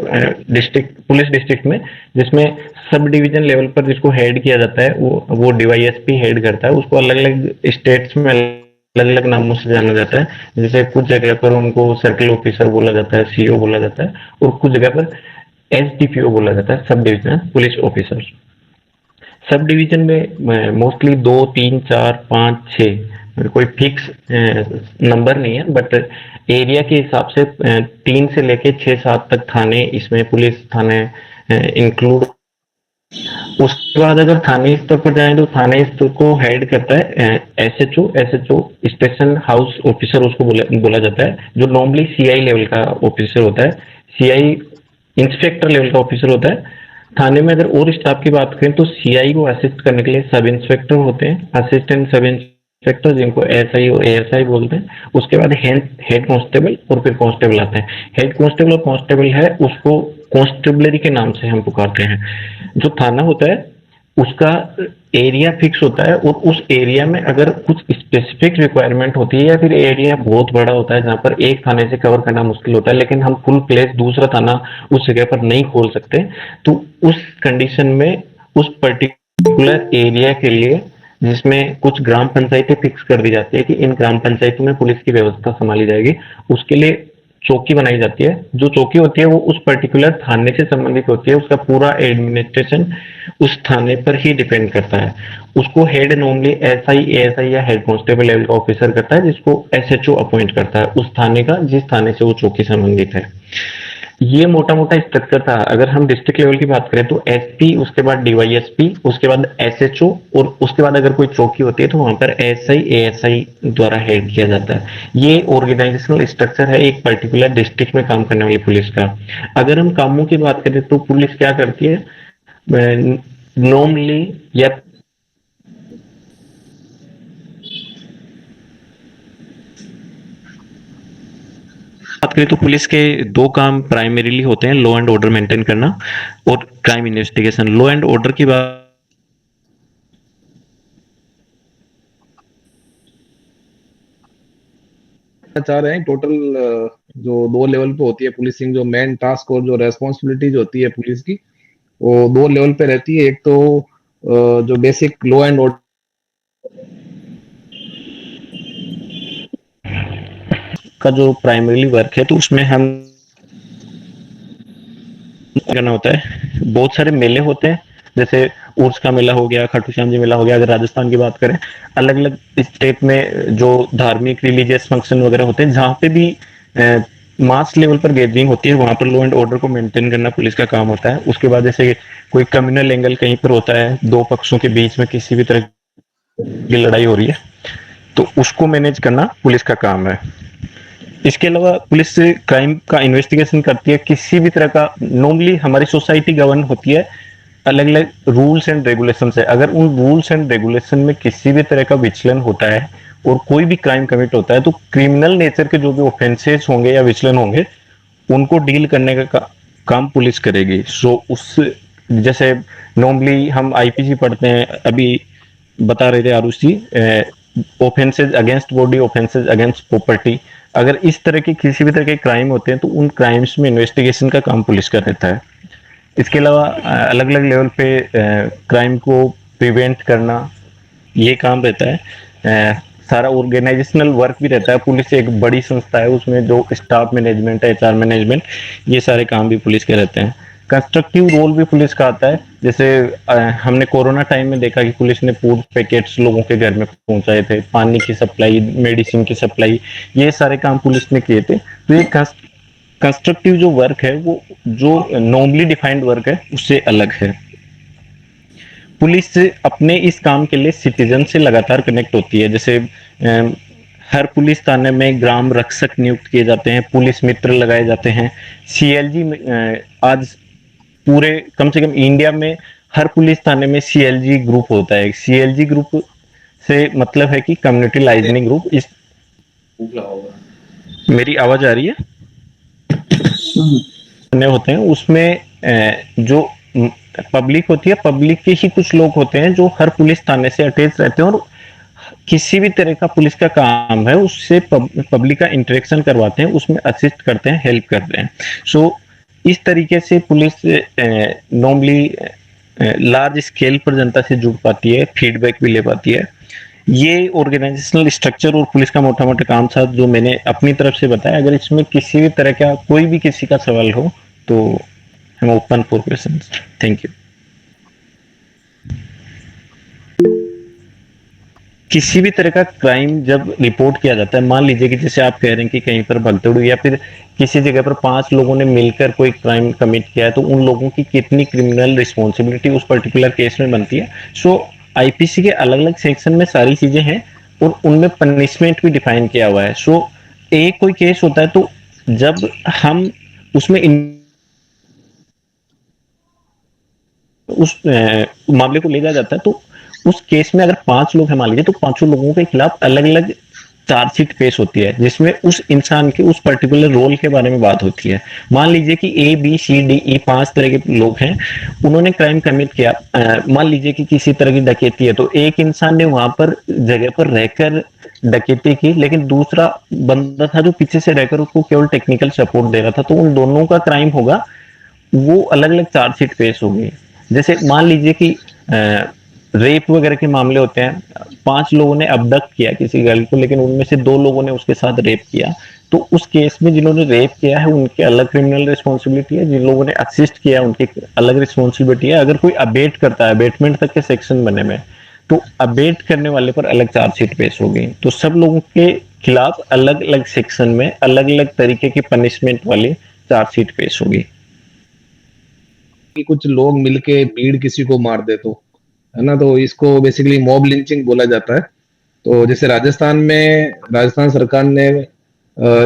S5: डिस्ट्रिक्ट पुलिस डिस्ट्रिक्ट में, जिसमें सब डिवीजन लेवल पर जिसको हेड किया जाता है वो डीवाईएसपी हेड करता है। उसको अलग अलग स्टेट्स में अलग अलग नामों से जाना जाता है। जैसे कुछ जगह पर उनको सर्किल ऑफिसर बोला जाता है, सीओ बोला जाता है, और कुछ जगह पर एसडीपीओ बोला जाता है, sub divisional police officer. Sub division में मोस्टली 2, 3, 4, 5, 6 कोई फिक्स नंबर नहीं है, बट एरिया के हिसाब से 3 से लेके 6-7 तक थाने, इसमें पुलिस थाने इंक्लूड। उसके बाद अगर थाने स्तर पर जाए तो थाने स्तर को हेड करता है SHO. SHO station house officer उसको बोला जाता है, जो नॉर्मली सीआई लेवल का ऑफिसर होता है। सीआई इंस्पेक्टर लेवल का ऑफिसर होता है। थाने में अगर और स्टाफ की बात करें तो सीआई को असिस्ट करने के लिए सब इंस्पेक्टर होते हैं, असिस्टेंट सब इंस्पेक्टर जिनको एसआई और एएसआई बोलते हैं। उसके बाद हेड कांस्टेबल और फिर कांस्टेबल आता है। हेड कांस्टेबल और कांस्टेबल है उसको कांस्टेबलरी के नाम से हम पुकारते हैं। जो थाना होता है उसका एरिया फिक्स होता है, और उस एरिया में अगर कुछ स्पेसिफिक रिक्वायरमेंट होती है या फिर एरिया बहुत बड़ा होता है जहाँ पर एक थाने से कवर करना मुश्किल होता है, लेकिन हम फुल प्लेस दूसरा थाना उस जगह पर नहीं खोल सकते, तो उस कंडीशन में उस पर्टिकुलर एरिया के लिए जिसमें कुछ ग्राम पंचायतें फिक्स कर दी जाती है कि इन ग्राम पंचायतों में पुलिस की व्यवस्था संभाली जाएगी, उसके लिए चौकी बनाई जाती है। जो चौकी होती है वो उस पर्टिकुलर थाने से संबंधित होती है, उसका पूरा एडमिनिस्ट्रेशन उस थाने पर ही डिपेंड करता है। उसको हेड नॉर्मली एसआई, एएसआई या हेड कांस्टेबल लेवल का ऑफिसर करता है, जिसको एसएचओ अपॉइंट करता है उस थाने का जिस थाने से वो चौकी संबंधित है। ये मोटा मोटा स्ट्रक्चर था। अगर हम डिस्ट्रिक्ट लेवल की बात करें तो एसपी, उसके बाद डीवाईएसपी, उसके बाद एसएचओ, और उसके बाद अगर कोई चौकी होती है तो वहां पर एसआई, एएसआई द्वारा हेड किया जाता है। ये ऑर्गेनाइजेशनल स्ट्रक्चर है एक पर्टिकुलर डिस्ट्रिक्ट में काम करने वाली पुलिस का। अगर हम कामों की बात करें तो पुलिस क्या करती है नॉर्मली, या बात करें तो पुलिस के 2 काम प्राइमरीली होते हैं, लॉ एंड ऑर्डर मेंटेन करना और crime investigation. Law and order की बात
S3: चाह रहे हैं टोटल जो 2 लेवल पे होती है पुलिसिंग, जो मेन टास्क और जो रेस्पॉन्सिबिलिटीज होती है पुलिस की, वो 2 लेवल पे रहती है। एक तो जो बेसिक लॉ एंड ऑर्डर
S5: का जो प्राइमरीली वर्क है तो उसमें हम करना होता है। बहुत सारे मेले होते हैं, जैसे उर्स का मेला हो गया, खाटू श्याम जी मेला हो गया। अगर राजस्थान की बात करें, अलग अलग स्टेट में जो धार्मिक रिलीजियस फंक्शन वगैरह होते हैं जहाँ पे भी मास लेवल पर गैदरिंग होती है, वहां पर लॉ एंड ऑर्डर को मेंटेन करना पुलिस का काम होता है। उसके बाद जैसे कोई कम्युनल एंगल कहीं पर होता है, 2 पक्षों के बीच में किसी भी तरह की लड़ाई हो रही है, तो उसको मैनेज करना पुलिस का काम है। इसके अलावा पुलिस क्राइम का इन्वेस्टिगेशन करती है, किसी भी तरह का। नॉर्मली हमारी सोसाइटी गवर्न होती है अलग अलग रूल्स एंड रेगुलेशन से। अगर उन रूल्स एंड रेगुलेशन में किसी भी तरह का विचलन होता है और कोई भी क्राइम कमिट होता है, तो क्रिमिनल नेचर के जो भी ऑफेंसेस होंगे या विचलन होंगे उनको डील करने का काम पुलिस करेगी। सो उस जैसे नॉर्मली हम आईपीसी पढ़ते हैं, अभी बता रहे थे Aarush ji, offences against body, offences against property. अगर इस तरह के किसी भी तरह के क्राइम होते हैं तो उन क्राइम्स में इन्वेस्टिगेशन का काम पुलिस का रहता है। इसके अलावा अलग अलग लेवल पे क्राइम को प्रिवेंट करना ये काम रहता है। सारा ऑर्गेनाइजेशनल वर्क भी रहता है। पुलिस एक बड़ी संस्था है, उसमें जो स्टाफ मैनेजमेंट है, एचआर मैनेजमेंट, ये सारे काम भी पुलिस के रहते हैं। कंस्ट्रक्टिव रोल भी पुलिस का आता है। जैसे हमने कोरोना टाइम में देखा कि पुलिस ने फूड पैकेट्स लोगों के घर में पहुंचाए थे, पानी की सप्लाई, मेडिसिन की सप्लाई, ये सारे काम पुलिस ने किए थे। तो ये कंस्ट्रक्टिव जो वर्क है वो जो नॉर्मली डिफाइंड वर्क है उससे अलग है। पुलिस अपने इस काम के लिए सिटीजन से लगातार कनेक्ट होती है। जैसे हर पुलिस थाने में ग्राम रक्षक नियुक्त किए जाते हैं, पुलिस मित्र लगाए जाते हैं। सीएलजी आज पूरे कम से कम इंडिया में हर पुलिस थाने में सीएलजी ग्रुप होता है। सीएलजी ग्रुप से मतलब है कि कम्युनिटी लाइजनिंग ग्रुप। इस मेरी आवाज आ रही है? होते हैं उसमें जो पब्लिक होती है, पब्लिक के ही कुछ लोग होते हैं जो हर पुलिस थाने से अटैच रहते हैं और किसी भी तरह का पुलिस का काम है उससे पब्लिक का इंटरेक्शन करवाते हैं, उसमें असिस्ट करते हैं, हेल्प करते हैं। सो इस तरीके से पुलिस नॉर्मली लार्ज स्केल पर जनता से जुड़ पाती है, फीडबैक भी ले पाती है। ये ऑर्गेनाइजेशनल स्ट्रक्चर और पुलिस का मोटा मोटा काम था जो मैंने अपनी तरफ से बताया। अगर इसमें किसी भी तरह का कोई भी किसी का सवाल हो तो I'm open for questions. Thank you. किसी भी तरह का क्राइम जब रिपोर्ट किया जाता है, मान लीजिए कि जैसे आप कह रहे हैं कि कहीं पर भगदड़ हुई या फिर किसी जगह पर 5 लोगों ने मिलकर कोई क्राइम कमिट किया है, तो उन लोगों की कितनी क्रिमिनल रिस्पॉन्सिबिलिटी उस पर्टिकुलर केस में बनती है। सो आईपीसी के अलग अलग सेक्शन में सारी चीजें हैं और उनमें पनिशमेंट भी डिफाइन किया हुआ है। सो एक कोई केस होता है तो जब हम उसमें उस मामले को ले जाया जाता है तो उस केस में अगर 5 लोग हैं मान लीजिए, तो पांचों लोगों के खिलाफ अलग अलग चार्जशीट पेश होती है जिसमें उस इंसान के उस पर्टिकुलर रोल के बारे में बात होती है। मान लीजिए कि A B C D E 5 तरह के लोग हैं, उन्होंने क्राइम कमिट किया। मान लीजिए कि किसी तरह की डकैती है तो एक इंसान ने वहां पर जगह पर रहकर डकैती की, लेकिन दूसरा बंदा था जो पीछे से रहकर उसको केवल टेक्निकल सपोर्ट दे रहा था, तो उन दोनों का क्राइम होगा, वो अलग अलग चार्जशीट पेश होगी। जैसे मान लीजिए कि रेप वगैरह के मामले होते हैं, 5 लोगों ने अबडक्ट किया किसी गर्ल को, लेकिन उनमें से 2 लोगों ने उसके साथ रेप किया, तो उस केस में जिन्होंने रेप किया है उनके अलग क्रिमिनल रिस्पॉन्सिबिलिटी है, जिन लोगों ने असिस्ट किया उनकी अलग रिस्पॉन्सिबिलिटी है। अगर कोई अबेट करता है, अबेटमेंट तक के सेक्शन बने में, तो अबेट करने वाले पर अलग चार्जशीट पेश होगी। तो सब लोगों के खिलाफ अलग अलग सेक्शन में अलग अलग तरीके की पनिशमेंट वाली चार्जशीट पेश होगी।
S3: कि कुछ लोग मिलके भीड़ किसी को मार दे तो, है ना, तो इसको बेसिकली मॉब लिंचिंग बोला जाता है। तो जैसे राजस्थान सरकार ने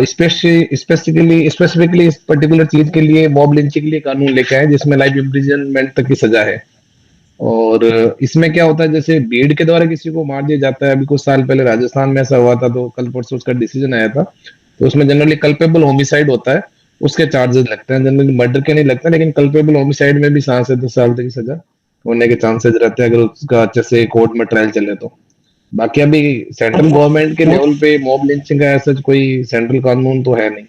S3: स्पेसिफिकली इस पर्टिकुलर चीज के लिए मॉब लिंचिंग के लिए कानून लेके आए जिसमें लाइफ इम्प्रिजनमेंट तक की सजा है। और इसमें क्या होता है, जैसे भीड़ के द्वारा किसी को मार दिया जाता है, अभी कुछ साल पहले राजस्थान में ऐसा हुआ था, तो कल परसों उसका डिसीजन आया था। तो उसमें जनरली कल्पेबल होमिसाइड होता है, उसके चार्जेस लगते हैं, जनरली मर्डर के नहीं लगते, लेकिन कल्पेबल होमिसाइड में भी 7 से 10 साल तक की सजा होने के चांसेस रहते हैं अगर उसका अच्छे से कोर्ट में ट्रायल चले तो। बाकी अभी सेंट्रल गवर्नमेंट के लेवल पे मॉब लिंचिंग का ऐसा कोई सेंट्रल कानून तो है नहीं।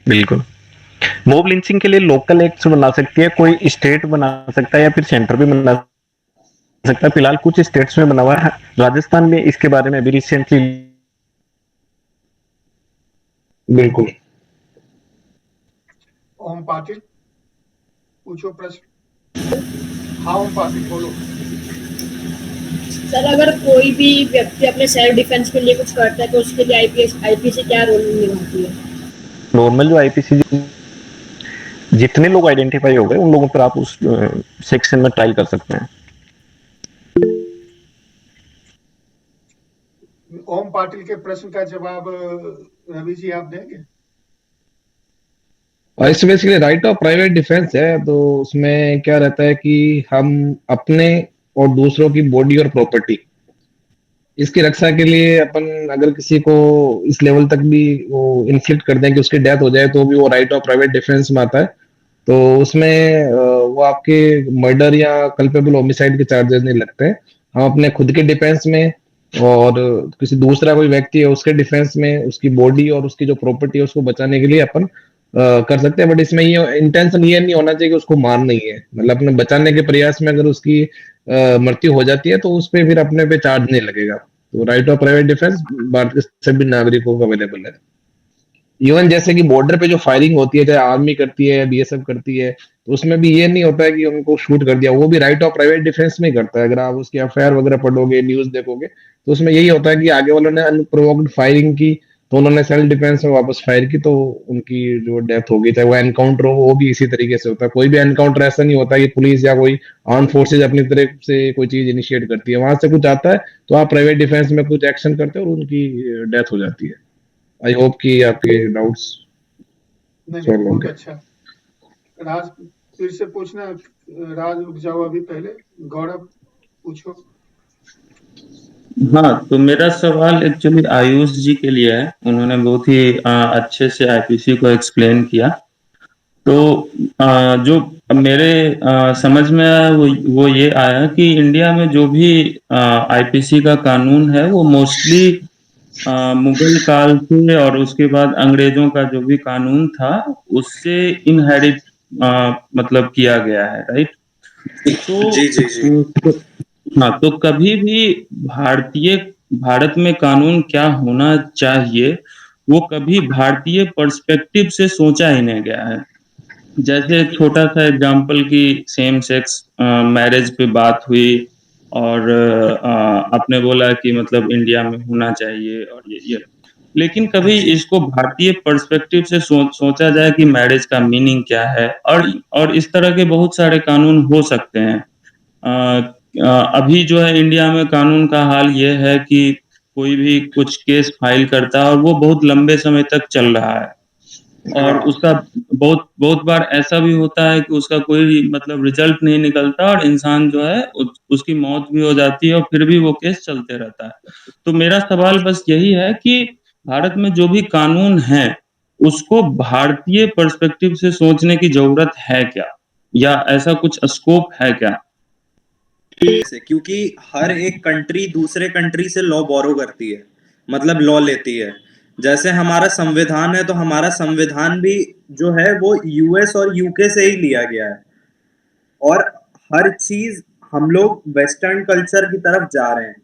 S5: बिल्कुल, मॉब लिंचिंग के लिए लोकल एक्ट्स बना सकती है, कोई स्टेट बना सकता है या फिर सेंटर भी बना सकता है। फिलहाल कुछ स्टेट्स में बना हुआ है, राजस्थान में इसके बारे में अभी रिसेंटली।
S3: बिल्कुल।
S1: ओम पाटिल पूछो प्रश्न। हाँ ओम पाटिल बोलो।
S6: सर, अगर कोई भी व्यक्ति अपने सेल्फ डिफेंस के लिए कुछ करता है तो उसके लिए आईपीसी क्या रोल निभाती है?
S5: नॉर्मल जो आईपीसी जितने लोग आइडेंटिफाई हो गए उन लोगों पर आप उस सेक्शन में ट्रायल कर सकते हैं।
S1: ओम पाटिल के प्रश्न का जवाब रवि जी आप देंगे?
S3: इस basically right of private defence है, तो उसमें क्या रहता है कि हम अपने और दूसरों की बॉडी और प्रॉपर्टी इसकी रक्षा के लिए अपन अगर किसी को इस लेवल तक भी वो इन्फ्लिक्ट कर दें कि उसकी डेथ हो जाए तो भी वो राइट ऑफ प्राइवेट डिफेंस में आता है। तो उसमें वो आपके मर्डर या कल्पेबल होमिसाइड के चार्जेस नहीं लगते हैं। हम अपने खुद के डिफेंस में और किसी दूसरा कोई व्यक्ति है उसके डिफेंस में उसकी बॉडी और उसकी जो प्रॉपर्टी है उसको बचाने के लिए अपन कर सकते हैं। बट इसमें ये इंटेंशन ये नहीं होना चाहिए कि उसको मारना ही है, मतलब अपने बचाने के प्रयास में अगर उसकी मृत्यु हो जाती है तो उस पर फिर अपने पे चार्ज नहीं लगेगा। तो right of private defence Bharat के सभी नागरिकों को अवेलेबल है। इवन जैसे कि बॉर्डर पे जो फायरिंग होती है, चाहे आर्मी करती है बीएसएफ करती है, तो उसमें भी ये नहीं होता है कि उनको शूट कर दिया, वो भी राइट ऑफ प्राइवेट डिफेंस में ही करता है। अगर आप उसकी एफआईआर वगैरह पढ़ोगे, न्यूज देखोगे, तो उसमें यही होता है कि आगे वालों ने अनप्रोवोक्ड फायरिंग की तो उन्होंने सेल्फ डिफेंस में वापस फायर की, तो उनकी जो डेथ हो गई। चाहे वो एनकाउंटर हो, वो भी इसी तरीके से होता है। कोई भी एनकाउंटर ऐसा नहीं होता कि पुलिस या कोई आर्म फोर्सेज अपनी तरफ से कोई चीज इनिशिएट करती है, वहां से कुछ आता है तो आप प्राइवेट डिफेंस में कुछ एक्शन करते हो और उनकी डेथ हो जाती है। आई होप कि आपके डाउट्स
S1: नहीं
S3: सॉल्व
S1: बहुत
S3: होंगे।
S1: अच्छा। राज फिर से पूछना, राज रुक जाओ अभी, पहले गौरव पूछो।
S4: हाँ, तो मेरा सवाल एक्चुअली आयुष जी के लिए है। उन्होंने बहुत ही अच्छे से आईपीसी को एक्सप्लेन किया। तो जो मेरे समझ में आया वो ये आया कि इंडिया में जो भी आईपीसी का कानून है वो मोस्टली मुगल काल से और उसके बाद अंग्रेजों का जो भी कानून था उससे इनहेरिट मतलब किया गया है, राइट? तो
S2: जी जी जी।
S4: हाँ, तो कभी भी भारत में कानून क्या होना चाहिए वो कभी भारतीय पर्सपेक्टिव से सोचा ही नहीं गया है। जैसे एक छोटा सा एग्जांपल कि सेम सेक्स मैरिज पे बात हुई और आपने बोला कि मतलब इंडिया में होना चाहिए और ये लेकिन कभी इसको भारतीय पर्सपेक्टिव से सोचा जाए कि मैरिज का मीनिंग क्या है, और इस तरह के बहुत सारे कानून हो सकते हैं। अभी जो है इंडिया में कानून का हाल ये है कि कोई भी कुछ केस फाइल करता है और वो बहुत लंबे समय तक चल रहा है, और
S2: हाँ
S4: उसका बहुत बहुत बार ऐसा भी होता है कि उसका कोई मतलब रिजल्ट नहीं निकलता और इंसान जो है उसकी मौत भी हो जाती है और फिर भी वो केस चलते रहता है। तो मेरा सवाल बस यही है कि भारत में जो भी कानून है उसको भारतीय पर्सपेक्टिव से सोचने की जरूरत है क्या, या ऐसा कुछ स्कोप है क्या?
S2: से, क्योंकि हर एक कंट्री दूसरे कंट्री से लॉ बोरो करती है, मतलब लॉ लेती है। जैसे हमारा संविधान है तो हमारा संविधान भी जो है वो यूएस और यूके से ही लिया गया है। और हर चीज हम लोग वेस्टर्न कल्चर की तरफ जा रहे हैं,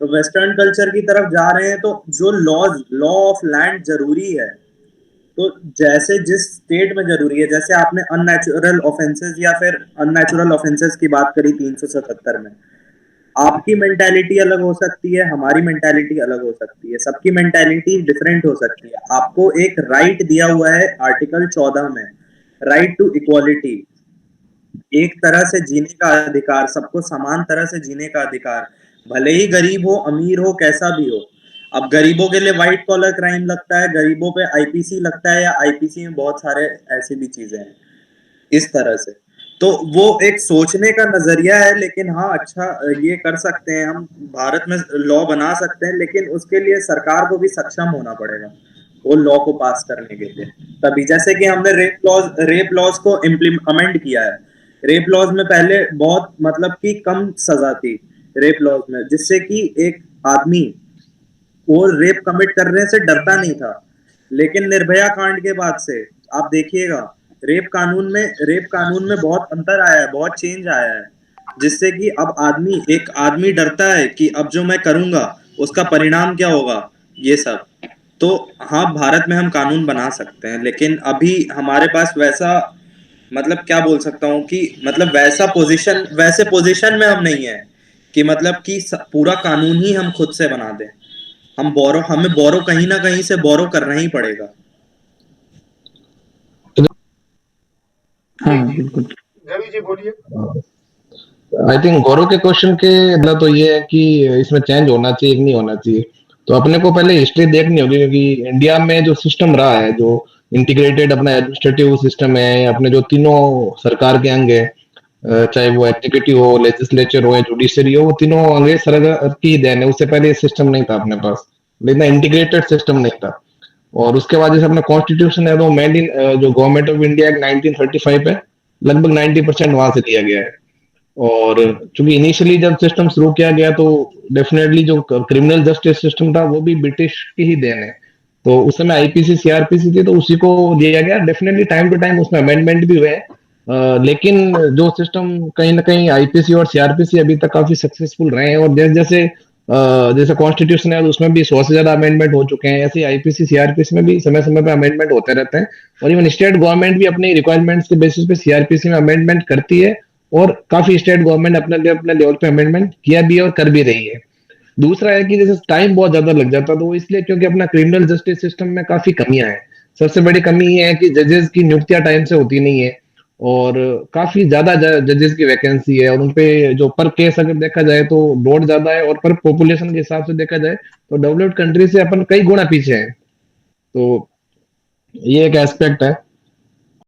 S2: तो वेस्टर्न कल्चर की तरफ जा रहे हैं तो जो लॉ ऑफ लैंड जरूरी है, तो जैसे जिस स्टेट में जरूरी है, जैसे आपने अननेचुरल ऑफेंसेस या फिर अननेचुरल ऑफेंसेस की बात करी 377 में, आपकी मेंटालिटी अलग हो सकती है, हमारी मेंटालिटी अलग हो सकती है, सबकी मेंटालिटी डिफरेंट हो सकती है। आपको एक राइट दिया हुआ है आर्टिकल 14 में, राइट टू इक्वालिटी, एक तरह से जीने का अधिकार, सबको समान तरह से जीने का अधिकार, भले ही गरीब हो अमीर हो कैसा भी हो। अब गरीबों के लिए व्हाइट कॉलर क्राइम लगता है, गरीबों पे आईपीसी लगता है, या आईपीसी में बहुत सारे ऐसी भी चीजें हैं इस तरह से। तो वो एक सोचने का नजरिया है, लेकिन हाँ अच्छा ये कर सकते हैं हम, भारत में लॉ बना सकते हैं, लेकिन उसके लिए सरकार को भी सक्षम होना पड़ेगा वो लॉ को पास करने के लिए। तभी जैसे कि हमने रेप लॉज को इम्प्लीमेंट किया है। रेप लॉज में पहले बहुत मतलब कि कम सजा थी रेप लॉज में, जिससे कि एक आदमी वो रेप कमिट करने से डरता नहीं था। लेकिन निर्भया कांड के बाद से आप देखिएगा रेप कानून में बहुत अंतर आया है, बहुत चेंज आया है, जिससे कि अब एक आदमी डरता है कि अब जो मैं करूंगा उसका परिणाम क्या होगा, ये सब। तो हाँ, भारत में हम कानून बना सकते हैं, लेकिन अभी हमारे पास वैसा मतलब क्या बोल सकता हूँ कि मतलब वैसे पोजीशन में हम नहीं है कि मतलब कि पूरा कानून ही हम खुद से बना दें। हमें बोरो कहीं ना कहीं से बोरो करना ही पड़ेगा।
S4: हाँ
S1: जी
S4: बिल्कुल।
S1: रवि जी बोलिए।
S3: आई थिंक गौरव के क्वेश्चन के ना तो ये है कि इसमें चेंज होना चाहिए कि नहीं होना चाहिए। तो अपने को पहले हिस्ट्री देखनी होगी, क्योंकि इंडिया में जो सिस्टम रहा है, जो इंटीग्रेटेड अपना एडमिनिस्ट्रेटिव सिस्टम है, अपने जो तीनों सरकार के अंग है, चाहे वो एग्जीक्यूटिव हो, लेजिस्लेचर हो या जुडिशरी हो, वो तीनों अंग्रेज सरकार की देन है। उससे पहले ये सिस्टम नहीं था अपने पास, इतना इंटीग्रेटेड सिस्टम नहीं था। और उसके बाद जैसे अपना कॉन्स्टिट्यूशन है, तो मेन जो गवर्नमेंट ऑफ इंडिया 1935 है, लगभग 90% वहां से लिया गया है। और चूंकि इनिशियली जब सिस्टम शुरू किया गया तो डेफिनेटली जो क्रिमिनल जस्टिस सिस्टम था वो भी ब्रिटिश की ही देन है। तो उस समय आईपीसी सीआरपीसी थी, तो उसी को दिया गया। डेफिनेटली टाइम टू टाइम उसमें अमेंडमेंट भी हुए, लेकिन जो सिस्टम कहीं ना कहीं आईपीसी और सीआरपीसी अभी तक काफी सक्सेसफुल रहे हैं। और जैसे जैसे जैसे कॉन्स्टिट्यूशन है उसमें भी 100 से ज्यादा अमेंडमेंट हो चुके हैं, ऐसे आईपीसी सीआरपीसी में भी समय समय पे अमेंडमेंट होते रहते हैं। और इवन स्टेट गवर्नमेंट भी अपनी रिक्वायरमेंट्स के बेसिस पे सीआरपीसी में अमेंडमेंट करती है, और काफी स्टेट गवर्नमेंट अपने लेवल पे अमेंडमेंट किया भी है और कर भी रही है। दूसरा है कि जैसे टाइम बहुत ज्यादा लग जाता, तो वो इसलिए क्योंकि अपना क्रिमिनल जस्टिस सिस्टम में काफी कमियां हैं। सबसे बड़ी कमी ये है कि जजेस की नियुक्तियां टाइम से होती नहीं है, और काफी ज्यादा जजेस की वैकेंसी है, और उनपे जो पर केस अगर देखा जाए तो लोड ज्यादा है, और पर पॉपुलेशन के हिसाब से देखा जाए तो डेवलप्ड कंट्री से अपन कई गुना पीछे हैं। तो ये एक एस्पेक्ट है।